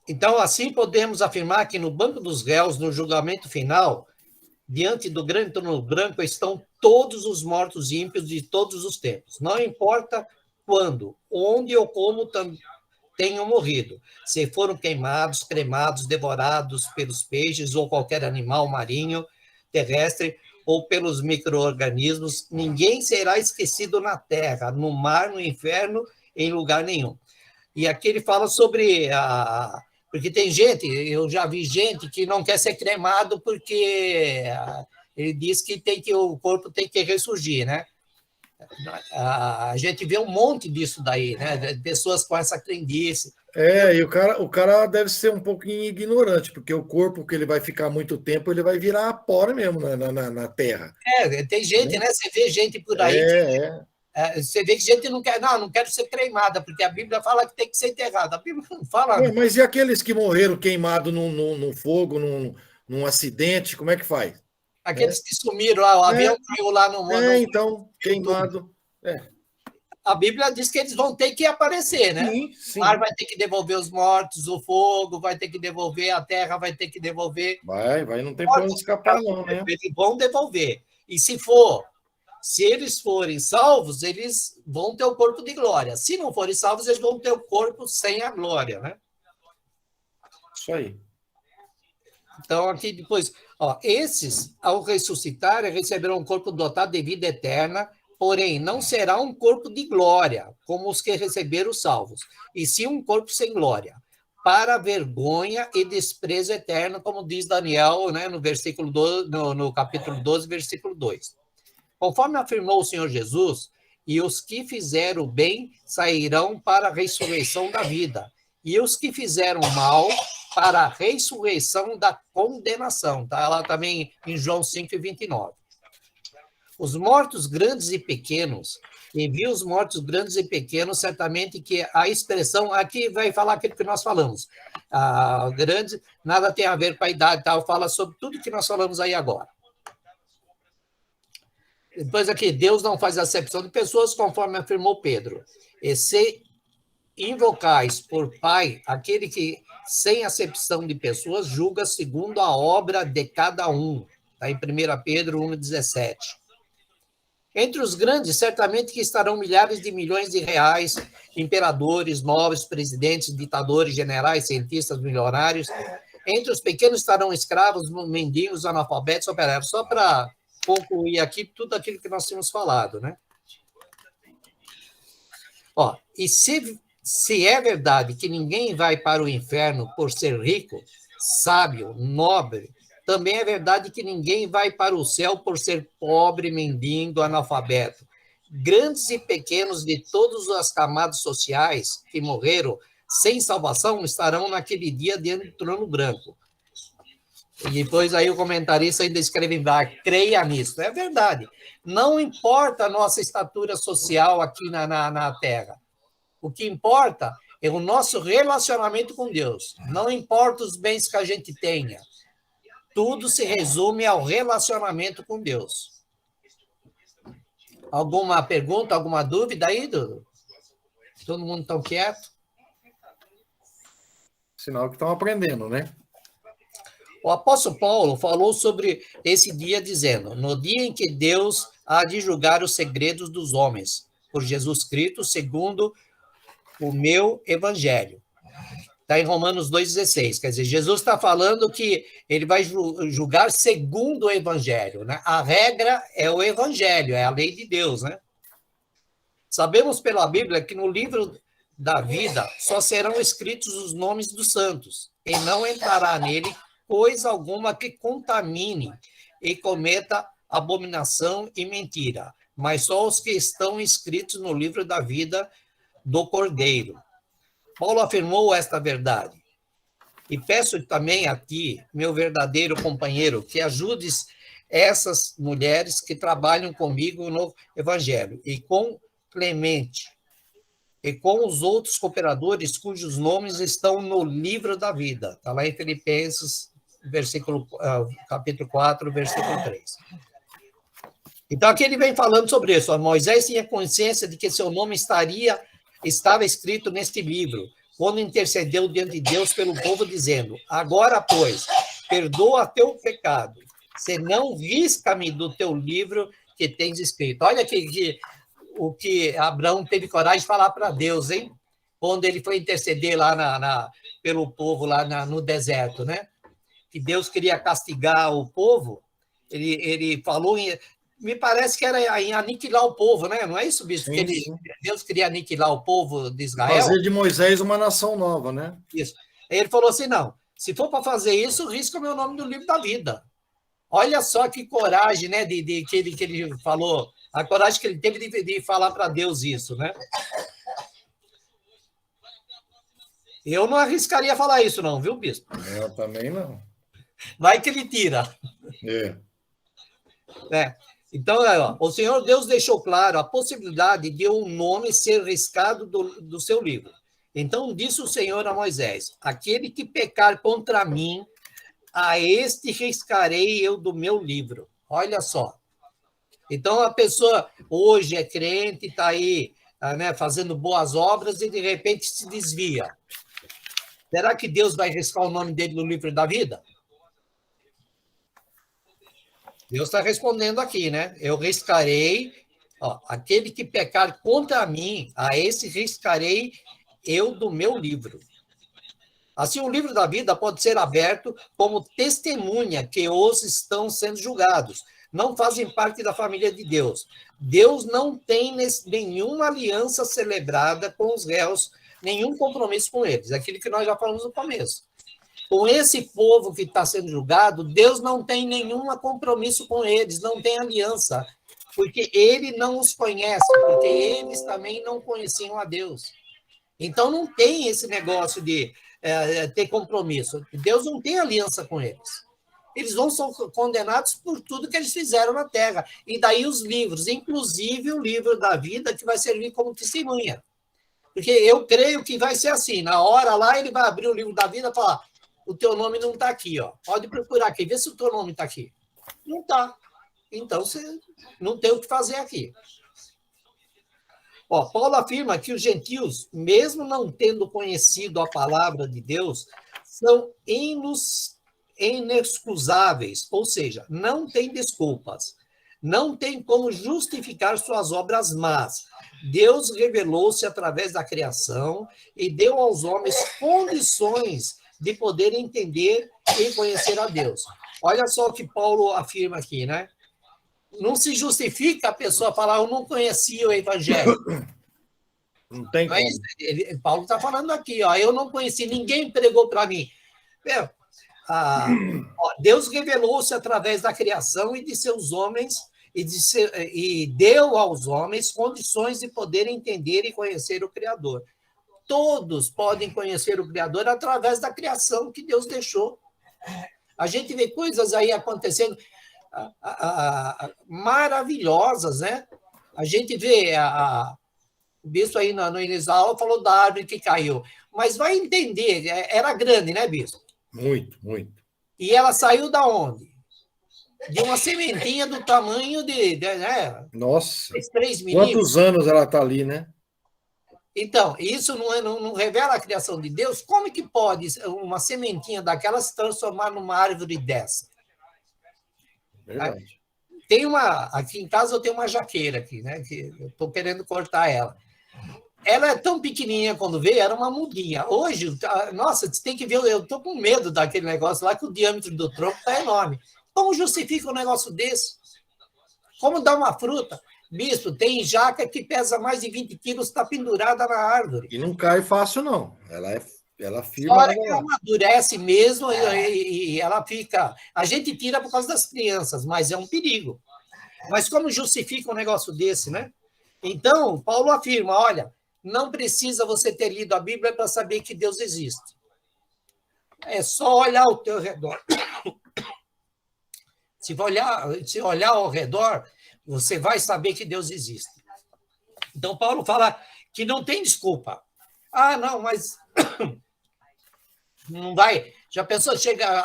Então, assim podemos afirmar que no banco dos réus, no julgamento final, diante do grande trono branco, estão todos os mortos ímpios de todos os tempos. Não importa quando, onde ou como tenham morrido. Se foram queimados, cremados, devorados pelos peixes ou qualquer animal marinho, terrestre ou pelos micro-organismos, ninguém será esquecido na terra, no mar, no inferno, em lugar nenhum. E aqui ele fala sobre porque tem gente, eu já vi gente que não quer ser cremado porque ele diz que o corpo tem que ressurgir, né? A gente vê um monte disso daí, né? Pessoas com essa crendice. E o cara deve ser um pouquinho ignorante, porque o corpo que ele vai ficar muito tempo, ele vai virar pó mesmo na terra. Tem gente, né? Você vê gente por aí. Você vê que gente não quero ser cremada, porque a Bíblia fala que tem que ser enterrada. A Bíblia não fala. Mas e aqueles que morreram queimados num fogo, num acidente, como é que faz? Aqueles que sumiram lá, o avião caiu lá no mundo. Então, queimado. A Bíblia diz que eles vão ter que aparecer, né? Sim. O mar vai ter que devolver os mortos, o fogo vai ter que devolver, a terra vai ter que devolver. Vai, não tem como escapar, não, né? Eles vão devolver. E se eles forem salvos, eles vão ter o corpo de glória. Se não forem salvos, eles vão ter o corpo sem a glória, né? Isso aí. Então, aqui depois, esses, ao ressuscitarem, receberão um corpo dotado de vida eterna, porém, não será um corpo de glória, como os que receberam os salvos, e sim um corpo sem glória. para vergonha e desprezo eterno, como diz Daniel, né, no versículo 12, no capítulo 12, versículo 2. Conforme afirmou o Senhor Jesus, e os que fizeram o bem sairão para a ressurreição da vida, e os que fizeram mal para a ressurreição da condenação. Está lá também em João 5:29. Os mortos grandes e pequenos, e viu os mortos grandes e pequenos, certamente que a expressão aqui vai falar aquilo que nós falamos. Grande, nada tem a ver com a idade, tal, fala sobre tudo que nós falamos aí agora. Depois aqui, Deus não faz acepção de pessoas, conforme afirmou Pedro. E se invocais por Pai aquele que, sem acepção de pessoas, julga segundo a obra de cada um. Está em 1 Pedro 1,17. Entre os grandes, certamente que estarão milhares de milhões de reais, imperadores, nobres, presidentes, ditadores, generais, cientistas, milionários. Entre os pequenos estarão escravos, mendigos, analfabetos, operários. Só para concluir aqui tudo aquilo que nós tínhamos falado, né? E se é verdade que ninguém vai para o inferno por ser rico, sábio, nobre, também é verdade que ninguém vai para o céu por ser pobre, mendigo, analfabeto. Grandes e pequenos de todas as camadas sociais que morreram sem salvação estarão naquele dia diante do trono branco. E depois aí o comentarista ainda escreve embaixo, creia nisso. É verdade. Não importa a nossa estatura social aqui na Terra. O que importa é o nosso relacionamento com Deus. Não importa os bens que a gente tenha. Tudo se resume ao relacionamento com Deus. Alguma pergunta, alguma dúvida aí, Dudu? Todo mundo tão quieto? Sinal que estão aprendendo, né? O apóstolo Paulo falou sobre esse dia dizendo, no dia em que Deus há de julgar os segredos dos homens, por Jesus Cristo, segundo o meu evangelho. Está em Romanos 2,16. Quer dizer, Jesus está falando que ele vai julgar segundo o evangelho, né? A regra é o evangelho, é a lei de Deus, né? Sabemos pela Bíblia que no livro da vida só serão escritos os nomes dos santos, e não entrará nele coisa alguma que contamine e cometa abominação e mentira, mas só os que estão escritos no livro da vida do Cordeiro. Paulo afirmou esta verdade. E peço também aqui, meu verdadeiro companheiro, que ajudes essas mulheres que trabalham comigo no Evangelho, e com Clemente, e com os outros cooperadores cujos nomes estão no livro da vida. Está lá em Filipenses, capítulo 4, versículo 3. Então, aqui ele vem falando sobre isso. Moisés tinha consciência de que seu nome estava escrito neste livro, quando intercedeu diante de Deus pelo povo, dizendo, agora, pois, perdoa teu pecado, senão risca-me do teu livro que tens escrito. Olha o que Abraão teve coragem de falar para Deus, hein? Quando ele foi interceder lá pelo povo, lá no deserto, né? Que Deus queria castigar o povo, ele falou, me parece que era em aniquilar o povo, né? Não é isso, bispo? Sim, que Deus queria aniquilar o povo de Israel. Fazer de Moisés uma nação nova, né? Isso. Aí ele falou assim, não, se for para fazer isso, risca o meu nome do livro da vida. Olha só que coragem, né, que ele falou, a coragem que ele teve de falar para Deus isso, né? Eu não arriscaria falar isso, não, viu, bispo? Eu também não. Vai que ele tira. Então, o Senhor Deus deixou claro a possibilidade de um nome ser riscado do seu livro. Então, disse o Senhor a Moisés, aquele que pecar contra mim, a este riscarei eu do meu livro. Olha só. Então, a pessoa hoje é crente, está aí, né, fazendo boas obras e, de repente, se desvia. Será que Deus vai riscar o nome dele no livro da vida? Deus está respondendo aqui, né? Eu riscarei, aquele que pecar contra mim, a esse riscarei eu do meu livro. Assim, o livro da vida pode ser aberto como testemunha que os estão sendo julgados. Não fazem parte da família de Deus. Deus não tem nenhuma aliança celebrada com os réus nenhum compromisso com eles. Aquilo que nós já falamos no começo. Com esse povo que está sendo julgado, Deus não tem nenhum compromisso com eles, não tem aliança, porque ele não os conhece, porque eles também não conheciam a Deus. Então, não tem esse negócio de ter compromisso. Deus não tem aliança com eles. Eles vão ser condenados por tudo que eles fizeram na terra. E daí os livros, inclusive o livro da vida, que vai servir como testemunha. Porque eu creio que vai ser assim. Na hora lá, ele vai abrir o livro da vida e falar: o teu nome não está aqui, ó. Pode procurar aqui, vê se o teu nome está aqui. Não está. Então, você não tem o que fazer aqui. Ó, Paulo afirma que os gentios, mesmo não tendo conhecido a palavra de Deus, são inexcusáveis, ou seja, não tem desculpas, não tem como justificar suas obras más. Deus revelou-se através da criação e deu aos homens condições de poder entender e conhecer a Deus. Olha só o que Paulo afirma aqui, né? Não se justifica a pessoa falar: eu não conhecia o evangelho. Não tem como. Mas Paulo está falando aqui, ó, eu não conheci, ninguém pregou para mim. Deus revelou-se através da criação e de seus homens e deu aos homens condições de poder entender e conhecer o Criador. Todos podem conhecer o Criador através da criação que Deus deixou. A gente vê coisas aí acontecendo maravilhosas, né? A gente vê o bispo aí no início da aula falou da árvore que caiu, mas vai entender, era grande, né, bispo? Muito, muito. E ela saiu da onde? De uma sementinha do tamanho de né? Nossa, 3 milímetros. Quantos anos ela está ali, né? Então, isso não revela a criação de Deus? Como que pode uma sementinha daquela se transformar numa árvore dessa? Verdade. Aqui em casa eu tenho uma jaqueira aqui, né? Que eu estou querendo cortar ela. Ela é tão pequenininha quando veio, era uma mudinha. Hoje, nossa, você tem que ver, eu estou com medo daquele negócio lá, que o diâmetro do tronco está enorme. Como justifica um negócio desse? Como dá uma fruta? Bispo, tem jaca que pesa mais de 20 quilos, está pendurada na árvore. E não cai fácil, não. Ela firma. A hora que ela amadurece mesmo, e ela fica... A gente tira por causa das crianças, mas é um perigo. Mas como justifica um negócio desse, né? Então, Paulo afirma, olha, não precisa você ter lido a Bíblia para saber que Deus existe. É só olhar ao teu redor. Se olhar ao redor, você vai saber que Deus existe. Então, Paulo fala que não tem desculpa. Não, mas não vai. Já pensou,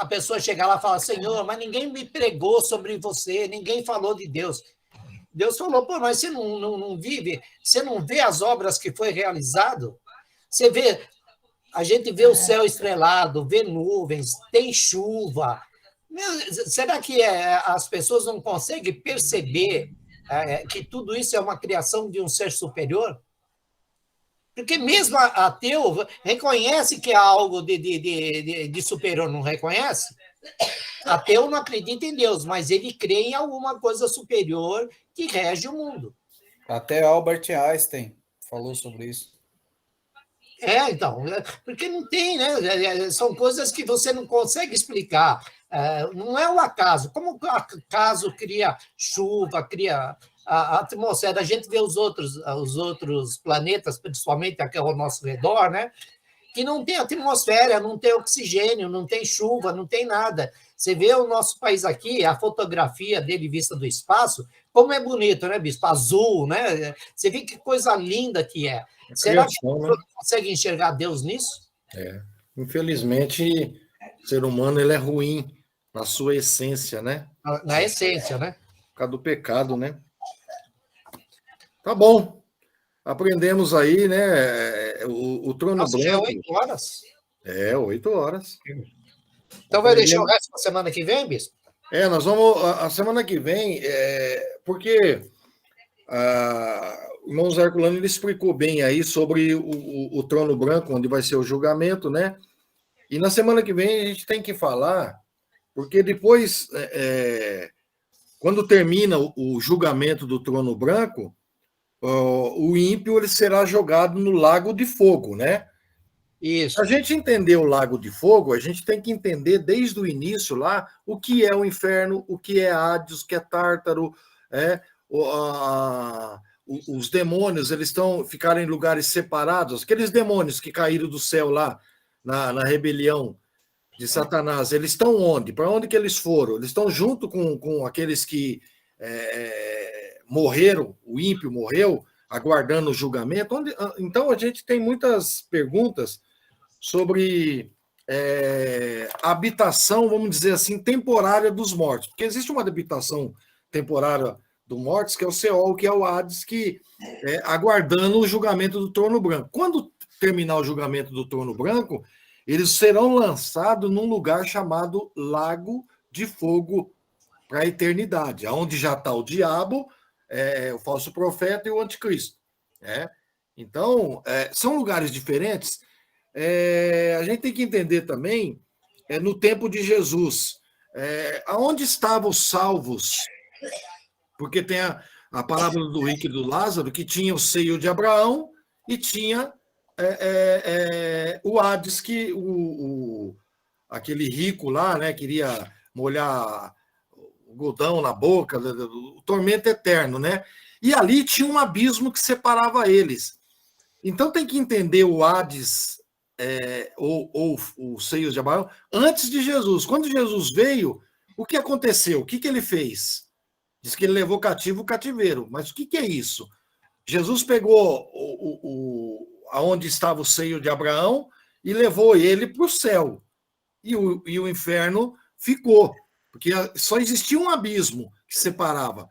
a pessoa chega lá e fala: Senhor, mas ninguém me pregou sobre você, ninguém falou de Deus. Deus falou: pô, mas você não vive, você não vê as obras que foi realizado? Você vê, a gente vê o céu estrelado, vê nuvens, tem chuva. Será que as pessoas não conseguem perceber que tudo isso é uma criação de um ser superior? Porque mesmo ateu reconhece que há algo de superior, não reconhece? Ateu não acredita em Deus, mas ele crê em alguma coisa superior que rege o mundo. Até Albert Einstein falou sobre isso. Então, porque não tem, né? São coisas que você não consegue explicar. Não é o acaso. Como o acaso cria chuva, cria a atmosfera? A gente vê os outros planetas, principalmente aqui ao nosso redor, né? Que não tem atmosfera, não tem oxigênio, não tem chuva, não tem nada. Você vê o nosso país aqui, a fotografia dele vista do espaço, como é bonito, né, bispo? Azul, né? Você vê que coisa linda que é. Será que você consegue enxergar Deus nisso? Infelizmente, o ser humano ele é ruim na sua essência, né? Na essência, né? Por causa do pecado, né? Tá bom. Aprendemos aí, né? O trono branco. Já é 8 horas. 8 horas. Então vai deixar o resto para a semana que vem, bispo? Nós vamos. A semana que vem, porque o irmão Zé Herculano ele explicou bem aí sobre o trono branco, onde vai ser o julgamento, né? E na semana que vem a gente tem que falar, porque depois, quando termina o julgamento do trono branco, o ímpio ele será jogado no lago de fogo, né? Isso. A gente entender o lago de fogo, a gente tem que entender desde o início lá o que é o inferno, o que é Hades, o que é Tártaro, os demônios, eles ficaram em lugares separados. Aqueles demônios que caíram do céu lá na rebelião de Satanás, eles estão onde? Para onde que eles foram? Eles estão junto com aqueles que morreram, o ímpio morreu, aguardando o julgamento. Então a gente tem muitas perguntas sobre a habitação, vamos dizer assim, temporária dos mortos. Porque existe uma habitação temporária dos mortos, que é o Seol, que é o Hades, que aguardando o julgamento do Trono Branco. Quando terminar o julgamento do Trono Branco, eles serão lançados num lugar chamado Lago de Fogo para a eternidade, onde já está o diabo, o falso profeta e o anticristo. Então, são lugares diferentes. A gente tem que entender também, no tempo de Jesus, aonde estavam os salvos? Porque tem a parábola do rico e do Lázaro, que tinha o seio de Abraão e tinha o Hades, que aquele rico lá, né, queria molhar o algodão na boca, o tormento eterno, né? E ali tinha um abismo que separava eles. Então tem que entender o Hades ou os seios de Abraão antes de Jesus. Quando Jesus veio, o que aconteceu? O que ele fez? Diz que ele levou cativo o cativeiro. Mas o que é isso? Jesus pegou aonde estava o seio de Abraão e levou ele para o céu. E o inferno ficou, porque só existia um abismo que separava.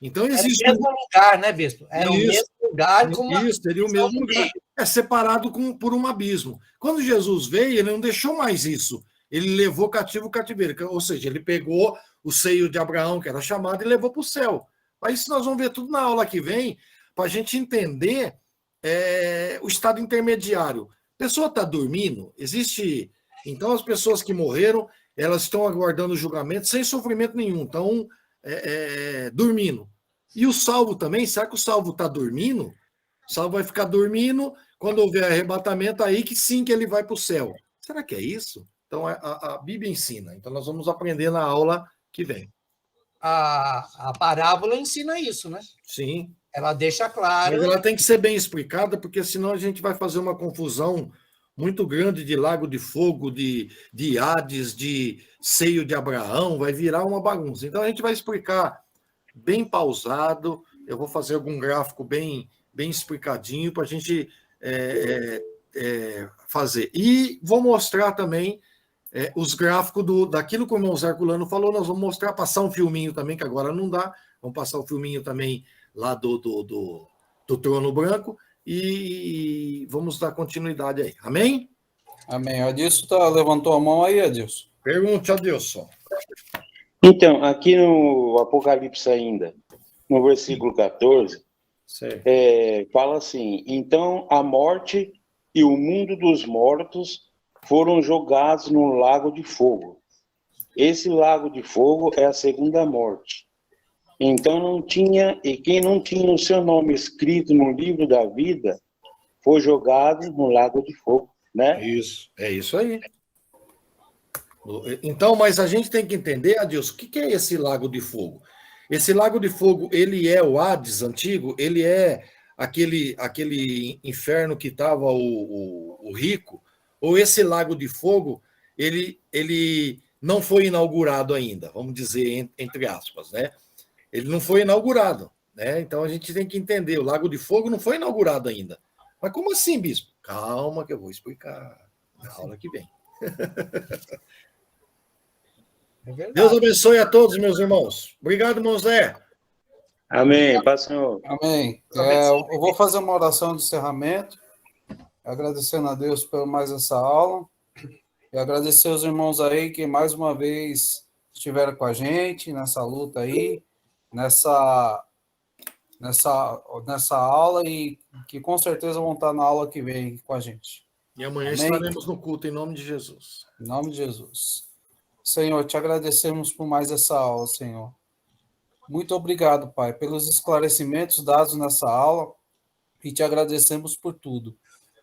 Então existe. Era o mesmo lugar, né, Bispo? Era o mesmo lugar. Isso, seria o mesmo lugar. Separado por um abismo. Quando Jesus veio, ele não deixou mais isso. Ele levou cativo o cativeiro. Ou seja, ele pegou o seio de Abraão, que era chamado, e levou para o céu. Mas isso nós vamos ver tudo na aula que vem, para a gente entender o estado intermediário. A pessoa está dormindo, existe. Então, as pessoas que morreram, elas estão aguardando o julgamento sem sofrimento nenhum, estão dormindo. E o salvo também, será que o salvo está dormindo? O salvo vai ficar dormindo, quando houver arrebatamento, aí que sim que ele vai para o céu. Será que é isso? Então, a Bíblia ensina. Então, nós vamos aprender na aula que vem. A parábola ensina isso, né? Sim. Ela deixa claro. Mas ela tem que ser bem explicada, porque senão a gente vai fazer uma confusão muito grande de lago de fogo, de Hades, de seio de Abraão, vai virar uma bagunça. Então, a gente vai explicar bem pausado, eu vou fazer algum gráfico bem explicadinho para a gente fazer. E vou mostrar também os gráficos daquilo que o irmão Zé Herculano falou, nós vamos mostrar, passar um filminho também, que agora não dá, vamos passar o filminho também lá do Trono Branco, e vamos dar continuidade aí. Amém? Amém. Adilson levantou a mão aí, Adilson. Pergunte, Adilson. Então, aqui no Apocalipse ainda, no versículo 14, fala assim: então a morte e o mundo dos mortos foram jogados no lago de fogo. Esse lago de fogo é a segunda morte. Então quem não tinha o seu nome escrito no livro da vida foi jogado no lago de fogo, né? Isso, é isso aí. Então, mas a gente tem que entender, Adilson, o que é esse lago de fogo? Esse lago de fogo, ele é o Hades antigo, ele é aquele inferno que estava o rico, ou esse lago de fogo, ele não foi inaugurado ainda, vamos dizer, entre aspas, né? Ele não foi inaugurado, né? Então a gente tem que entender, o lago de fogo não foi inaugurado ainda. Mas como assim, bispo? Calma que eu vou explicar na aula que vem. Deus abençoe a todos, meus irmãos. Obrigado, irmão Zé. Amém. Paz, Senhor. Amém. Eu vou fazer uma oração de encerramento, agradecendo a Deus por mais essa aula, e agradecer aos irmãos aí que mais uma vez estiveram com a gente nessa luta aí, nessa aula, e que com certeza vão estar na aula que vem com a gente. E amanhã Amém? estaremos no culto, em nome de Jesus. Em nome de Jesus. Senhor, te agradecemos por mais essa aula, Senhor. Muito obrigado, Pai, pelos esclarecimentos dados nessa aula e te agradecemos por tudo.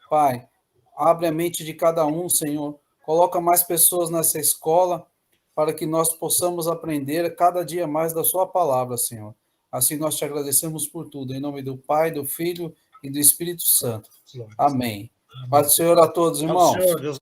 Pai, abre a mente de cada um, Senhor. Coloca mais pessoas nessa escola para que nós possamos aprender cada dia mais da sua palavra, Senhor. Assim nós te agradecemos por tudo. Em nome do Pai, do Filho e do Espírito Santo. Amém. Paz do Senhor a todos, irmãos. Senhor, Deus